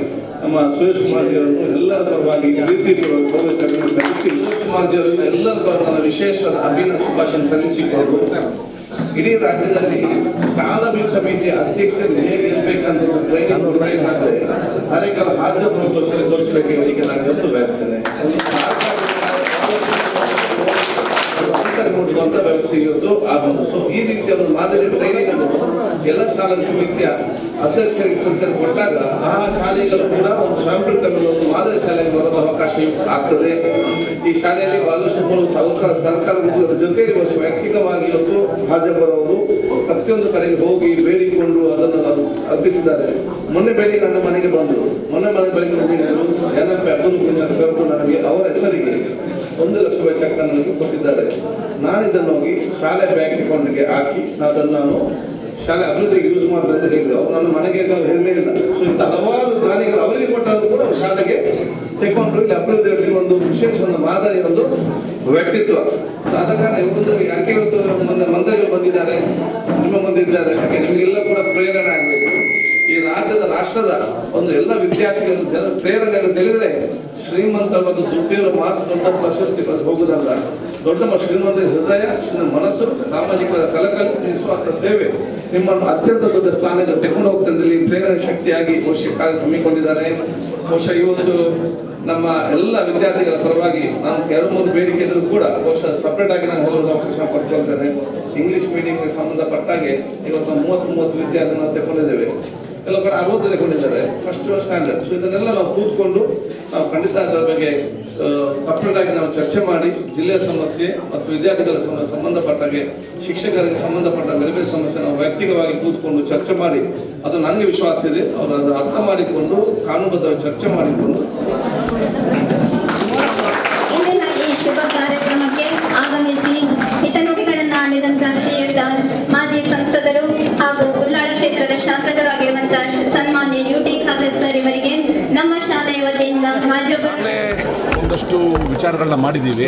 ನಮ್ಮ ಸುರೇಶ್ ಕುಮಾರ್ಜಿ ಅವರನ್ನು ಎಲ್ಲರ ಪರವಾಗಿ ಪ್ರೀತಿಪೂರ್ವಕ ಗೌರವ ಸಲ್ಲಿಸಿ ಸುರೇಶ್ ಕುಮಾರ್ಜಿ ಅವರಿಗೆ ಎಲ್ಲರ ಪರವಾಗಿ ವಿಶೇಷವಾದ ಅಭಿನಂದನೆ ಶುಭಾಶಯ ಸಲ್ಲಿಸಿಕೊಂಡು ಇಡೀ ರಾಜ್ಯದಲ್ಲಿ ಶಾಲಾ ಸಮಿತಿಯ ಅಧ್ಯಕ್ಷರು ಹೇಗೆ ಇರಬೇಕಂತ ಟ್ರೈನಿಂಗ್ ಕೊಡಬೇಕಾದ್ರೆ ಹರೇಕಳ ಹಾಜರು ತೋರಿಸಬೇಕು ಹೇಳಲಿಕ್ಕೆ ನಾನು ಇವತ್ತು ಬಯಸ್ತೇನೆ. ನೋಡುವಂತ ವ್ಯವಸ್ಥೆ ಇವತ್ತು ಆಗೋದು. ಸೊ ಈ ರೀತಿಯ ಒಂದು ಮಾದರಿ ಟ್ರೈನಿಂಗ್ ಅನ್ನು ಎಲ್ಲ ಶಾಲಾ ಸಮಿತಿಯ ಅಧ್ಯಕ್ಷರಿಗೆ ಸದಸ್ಯರು ಕೊಟ್ಟಾಗ ಆ ಶಾಲೆಗಳು ಕೂಡ ಒಂದು ಸ್ವಯಂಪ್ರೇರಿತವಾದ ಒಂದು ಮಾದರಿ ಶಾಲೆಗೆ ಬರೋದು ಅವಕಾಶ ಆಗ್ತದೆ. ಈ ಶಾಲೆಯಲ್ಲಿ ಬಹಳಷ್ಟು ಮೂಲ ಸರ್ಕಾರದ ಜೊತೆಯಲ್ಲಿ ವೈಯಕ್ತಿಕವಾಗಿ ಇವತ್ತು ಹಾಜರು ಪ್ರತಿಯೊಂದು ಕಡೆಗೆ ಹೋಗಿ ಬೇಡಿಕೊಂಡು ಅದನ್ನು ಅರ್ಪಿಸಿದ್ದಾರೆ. ಮೊನ್ನೆ ಬೆಳಿಗ್ಗೆ ನನ್ನ ಮನೆಗೆ ಬಂದರು. ಮೊನ್ನೆ ಬೆಳಿಗ್ಗೆ ಬಂದಿದ್ದರು NP ಅಬ್ದುಲ್ ಕುಂಜರ್ ಕರೆದು ನನಗೆ ಅವರ ಹೆಸರಿಗೆ 1 ಲಕ್ಷ ರೂಪಾಯಿ ಚೆಕ್ ನನಗೆ ಕೊಟ್ಟಿದ್ದಾರೆ. ನಾನಿದ್ದನ್ನು ಹೋಗಿ ಶಾಲೆ ಬ್ಯಾಂಕ್ ಅಕೌಂಟ್ಗೆ ಹಾಕಿ ನಾನು ಶಾಲೆ ಅಭಿವೃದ್ಧಿಗೆ ಯೂಸ್ ಮಾಡಿದೆ ಅಂತ ಹೇಳಿದ್ರು. ಅವರು ನನ್ನ ಮನೆಗೆ ಹೇಳಲೇ ಇಲ್ಲ. ಸೊ ಇಂಥ ಹಲವಾರು ದಾನಿಗಳು ಅವರಿಗೆ ಕೊಟ್ಟರು ಕೂಡ ಶಾಲೆಗೆ ತೆಗೊಂಡ್ರು. ಇಲ್ಲಿ ಅಭಿವೃದ್ಧಿ ಒಂದು ವಿಶೇಷ ಒಂದು ಮಾದರಿ ಒಂದು ವ್ಯಕ್ತಿತ್ವ. ಸೊ ಆದ ಕಾರಣ ಇವತ್ತು ಯಾಕೆ ಇವತ್ತು ಮಂತ್ರಿಗಳು ಬಂದಿದ್ದಾರೆ, ನಿಮ್ಮ ಬಂದಿದ್ದಾರೆ, ಯಾಕೆ ನಿಮಗೆಲ್ಲ ಕೂಡ ಪ್ರೇರಣೆ ಆಗಬೇಕು. ಈ ರಾಷ್ಟ್ರದ ಒಂದು ಎಲ್ಲ ವಿದ್ಯಾರ್ಥಿಗಳು ಪ್ರೇರಣೆಯನ್ನು ತಿಳಿದರೆ ಶ್ರೀಮಂತವಾದ ದುಡ್ಡಿರೋ ಮಾತು ದೊಡ್ಡ ಪ್ರಶಸ್ತಿ ಹೋಗುದಲ್ಲ, ದೊಡ್ಡ ಶ್ರೀಮಂತ ಹೃದಯ, ಮನಸ್ಸು, ಸಾಮಾಜಿಕ ಕಳಕಳಿ, ನಿಸ್ವಾರ್ಥ ಸೇವೆ ನಿಮ್ಮನ್ನು ಅತ್ಯಂತ ದೊಡ್ಡ ಸ್ಥಾನಕ್ಕೆ ತೆಗೆದುಕೊಂಡು ಹೋಗ್ತಂದಲ್ಲಿ ಪ್ರೇರಣೆ ಶಕ್ತಿಯಾಗಿ ಬಹುಶಃ ಕಾರ್ಯ ಹಮ್ಮಿಕೊಂಡಿದ್ದಾರೆ. ಬಹುಶಃ ಇವತ್ತು ನಮ್ಮ ಎಲ್ಲ ವಿದ್ಯಾರ್ಥಿಗಳ ಪರವಾಗಿ ನಾನು 2-3 ಬೇಡಿಕೆ ಇದ್ರೂ ಕೂಡ ಬಹುಶಃ ಸಪ್ರೇಟ್ ಆಗಿ ನಾನು ಹೇಳೋದು ಅವಕಾಶ ಪಡ್ಕೊಳ್ತೇನೆ. ಇಂಗ್ಲಿಷ್ ಮೀಡಿಯಂಗೆ ಸಂಬಂಧಪಟ್ಟಾಗೆ ಇವತ್ತು 30 ವಿದ್ಯಾರ್ಥಿ ನಾವು ತೆಗೊಂಡಿದ್ದೇವೆ. ಕೆಲವು ಕಡೆ 60 ತೆಗೊಂಡಿದ್ದಾರೆ ಫಸ್ಟ್ ಸ್ಟ್ಯಾಂಡರ್ಡ್. ಸೊ ಇದನ್ನೆಲ್ಲ ನಾವು ಕೂತ್ಕೊಂಡು ನಾವು ಖಂಡಿತ ಅದರ ಬಗ್ಗೆ ಸಪ್ರೇಟ್ ಆಗಿ ನಾವು ಚರ್ಚೆ ಮಾಡಿ ಜಿಲ್ಲೆಯ ಸಮಸ್ಯೆ ಮತ್ತು ವಿದ್ಯಾರ್ಥಿಗಳ ಸಂಬಂಧಪಟ್ಟಾಗೆ, ಶಿಕ್ಷಕರಿಗೆ ಸಂಬಂಧಪಟ್ಟ ಬೇರೆ ಬೇರೆ ಸಮಸ್ಯೆ ನಾವು ವೈಯಕ್ತಿಕವಾಗಿ ಕೂತ್ಕೊಂಡು ಚರ್ಚೆ ಮಾಡಿ, ಅದು ನನಗೆ ವಿಶ್ವಾಸ ಇದೆ ಅವರು ಅದು ಅರ್ಥ ಮಾಡಿಕೊಂಡು ಕಾನೂನುಬದ್ಧವಾಗಿ ಚರ್ಚೆ ಮಾಡಿಕೊಂಡು ಇಂದಿನ ಈ ಶುಭ ಕಾರ್ಯಕ್ರಮಕ್ಕೆ ಆಗಮಿಸಿ ಹಿತನುಡಿಗಳನ್ನು ಆಡಿದಂತಹ ಶ್ರೀಯುತ ಮಾಜಿ ಸಂಸದರು ಹಾಗೂ ಉಲ್ಲಾಳ ಕ್ಷೇತ್ರದ ಶಾಸಕರಾಗಿರುವಂತಹ ಸನ್ಮಾನ್ಯ UT ಖಾದರ್ ಸರ್ ಇವರಿಗೆ ನಮ್ಮ ಶಾಲೆಯ ವತಿಯಿಂದ ಒಂದಷ್ಟು ವಿಚಾರಗಳನ್ನ ಮಾಡಿದ್ದೀವಿ.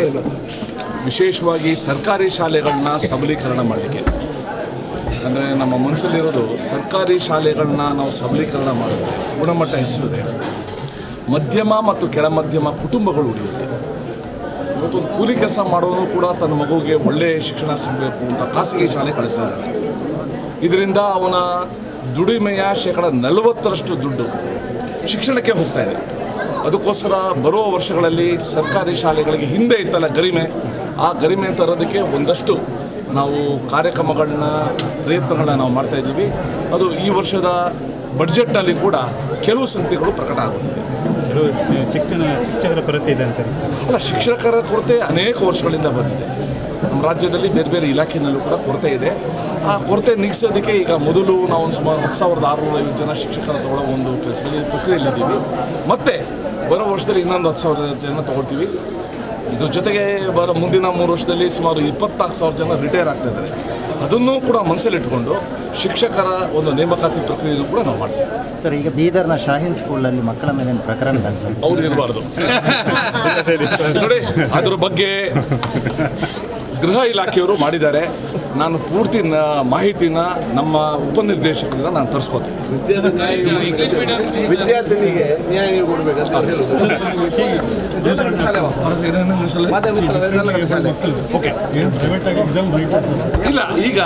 ವಿಶೇಷವಾಗಿ ಸರ್ಕಾರಿ ಶಾಲೆಗಳನ್ನ ಸಬಲೀಕರಣ ಮಾಡಲಿಕ್ಕೆ, ಯಾಕಂದರೆ ನಮ್ಮ ಮನಸ್ಸಲ್ಲಿರೋದು ಸರ್ಕಾರಿ ಶಾಲೆಗಳನ್ನ ನಾವು ಸಬಲೀಕರಣ ಮಾಡಿದ್ರೆ ಗುಣಮಟ್ಟ ಹೆಚ್ಚಿದೆ, ಮಧ್ಯಮ ಮತ್ತು ಕೆಳ ಮಧ್ಯಮ ಕುಟುಂಬಗಳು ಉಳಿಯುತ್ತೆ. ಇವತ್ತೊಂದು ಕೂಲಿ ಕೆಲಸ ಮಾಡೋನು ಕೂಡ ತನ್ನ ಮಗುವಿಗೆ ಒಳ್ಳೆಯ ಶಿಕ್ಷಣ ಸಿಗಬೇಕು ಅಂತ ಖಾಸಗಿ ಶಾಲೆ ಕಳಿಸ್ತಾ ಇದ್ದಾನೆ. ಇದರಿಂದ ಅವನ ದುಡಿಮೆಯ 40% ದುಡ್ಡು ಶಿಕ್ಷಣಕ್ಕೆ ಹೋಗ್ತಾ ಇದೆ. ಅದಕ್ಕೋಸ್ಕರ ಬರುವ ವರ್ಷಗಳಲ್ಲಿ ಸರ್ಕಾರಿ ಶಾಲೆಗಳಿಗೆ ಹಿಂದೆ ಇತ್ತಲ್ಲ ಗರಿಮೆ, ಆ ಗರಿಮೆ ತರೋದಕ್ಕೆ ಒಂದಷ್ಟು ನಾವು ಕಾರ್ಯಕ್ರಮಗಳನ್ನ ಪ್ರಯತ್ನಗಳನ್ನ ನಾವು ಮಾಡ್ತಾಯಿದ್ದೀವಿ. ಅದು ಈ ವರ್ಷದ ಬಡ್ಜೆಟ್ನಲ್ಲಿ ಕೂಡ ಕೆಲವು ಸಂಖ್ಯೆಗಳು ಪ್ರಕಟ ಆಗುತ್ತಿದೆ. ಶಿಕ್ಷಕರ ಕೊರತೆ ಇದೆ ಅಂತ ಅಲ್ಲ, ಶಿಕ್ಷಕರ ಕೊರತೆ ಅನೇಕ ವರ್ಷಗಳಿಂದ ಬಂದಿದೆ. ನಮ್ಮ ರಾಜ್ಯದಲ್ಲಿ ಬೇರೆ ಬೇರೆ ಇಲಾಖೆಯಲ್ಲೂ ಕೂಡ ಕೊರತೆ ಇದೆ. ಆ ಕೊರತೆ ನೀಗಿಸೋದಕ್ಕೆ ಈಗ ಮೊದಲು ನಾವು ಸುಮಾರು 10,650 ಜನ ಶಿಕ್ಷಕರ ತಗೊಳ್ಳೋ ಒಂದು ಕೆಲಸದಲ್ಲಿ ಪ್ರಕ್ರಿಯೆಯಲ್ಲಿದ್ದೀವಿ. ಮತ್ತು ಬರೋ ವರ್ಷದಲ್ಲಿ ಇನ್ನೊಂದು 10,000 ಜನ ತೊಗೊಳ್ತೀವಿ. ಇದ್ರ ಜೊತೆಗೆ ಮುಂದಿನ 3 ವರ್ಷದಲ್ಲಿ ಸುಮಾರು 24,000 ಜನ ರಿಟೈರ್ ಆಗ್ತಾ ಇದ್ದಾರೆ. ಅದನ್ನೂ ಕೂಡ ಮನಸ್ಸಲ್ಲಿಟ್ಕೊಂಡು ಶಿಕ್ಷಕರ ಒಂದು ನೇಮಕಾತಿ ಪ್ರಕ್ರಿಯೆಯನ್ನು ಕೂಡ ನಾವು ಮಾಡ್ತೀವಿ. ಸರ್, ಈಗ ಬೀದರ್ನ ಶಾಹೀನ್ ಸ್ಕೂಲಲ್ಲಿ ಮಕ್ಕಳ ಮೇಲಿನ ಪ್ರಕರಣ ಅವ್ರು ಇರಬಾರ್ದು ನೋಡಿ. ಅದ್ರ ಬಗ್ಗೆ ಗೃಹ ಇಲಾಖೆಯವರು ಮಾಡಿದ್ದಾರೆ. ನಾನು ಪೂರ್ತಿ ಮಾಹಿತಿನ ನಮ್ಮ ಉಪನಿರ್ದೇಶಕರಿಂದ ನಾನು ತರಿಸ್ಕೋತೀನಿ. ವಿದ್ಯಾರ್ಥಿನಿಗೆ ನ್ಯಾಯ ಕೊಡಬೇಕಂತ ಹೇಳೋದು. ಓಕೆ, ಇಲ್ಲ, ಈಗ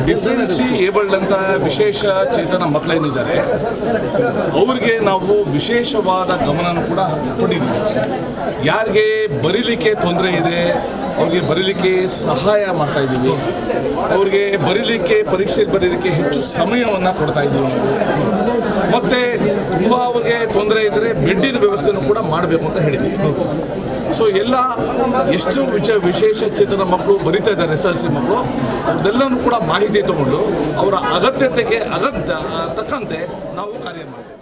ಡಿಫ್ರೆಂಟ್ಲಿ ಏಬಲ್ಡ್ ಅಂತ ವಿಶೇಷ ಚೇತನ ಮಕ್ಕಳೇನಿದ್ದಾರೆ ಅವ್ರಿಗೆ ನಾವು ವಿಶೇಷವಾದ ಗಮನನೂ ಕೂಡ ಕೊಟ್ಟಿದ್ದೀವಿ. ಯಾರಿಗೆ ಬರೀಲಿಕ್ಕೆ ತೊಂದರೆ ಇದೆ ಅವ್ರಿಗೆ ಬರೀಲಿಕ್ಕೆ ಸಹಾಯ ಮಾಡ್ತಾ ಇದ್ದೀವಿ. ಅವ್ರಿಗೆ ಬರೀಲಿಕ್ಕೆ ಪರೀಕ್ಷೆ ಬರೀಲಿಕ್ಕೆ ಹೆಚ್ಚು ಸಮಯವನ್ನು ಕೊಡ್ತಾ ಇದ್ದೀವಿ ನಾವು. ಮತ್ತು ತುಂಬ ಅವ್ರಿಗೆ ತೊಂದರೆ ಇದ್ದರೆ ಬೆಡ್ಡಿನ ವ್ಯವಸ್ಥೆನೂ ಕೂಡ ಮಾಡಬೇಕು ಅಂತ ಹೇಳಿದ್ದೀವಿ. ಸೊ ಎಲ್ಲ ಎಷ್ಟು ವಿಶೇಷ ಚೇತನ ಮಕ್ಕಳು ಬರೀತಾ ಇದ್ದಾರೆ, SLC ಮಕ್ಕಳು, ಅದೆಲ್ಲನೂ ಕೂಡ ಮಾಹಿತಿ ತಗೊಂಡು ಅವರ ಅಗತ್ಯತೆಗೆ ತಕ್ಕಂತೆ ನಾವು ಕಾರ್ಯ ಮಾಡ್ತೇವೆ.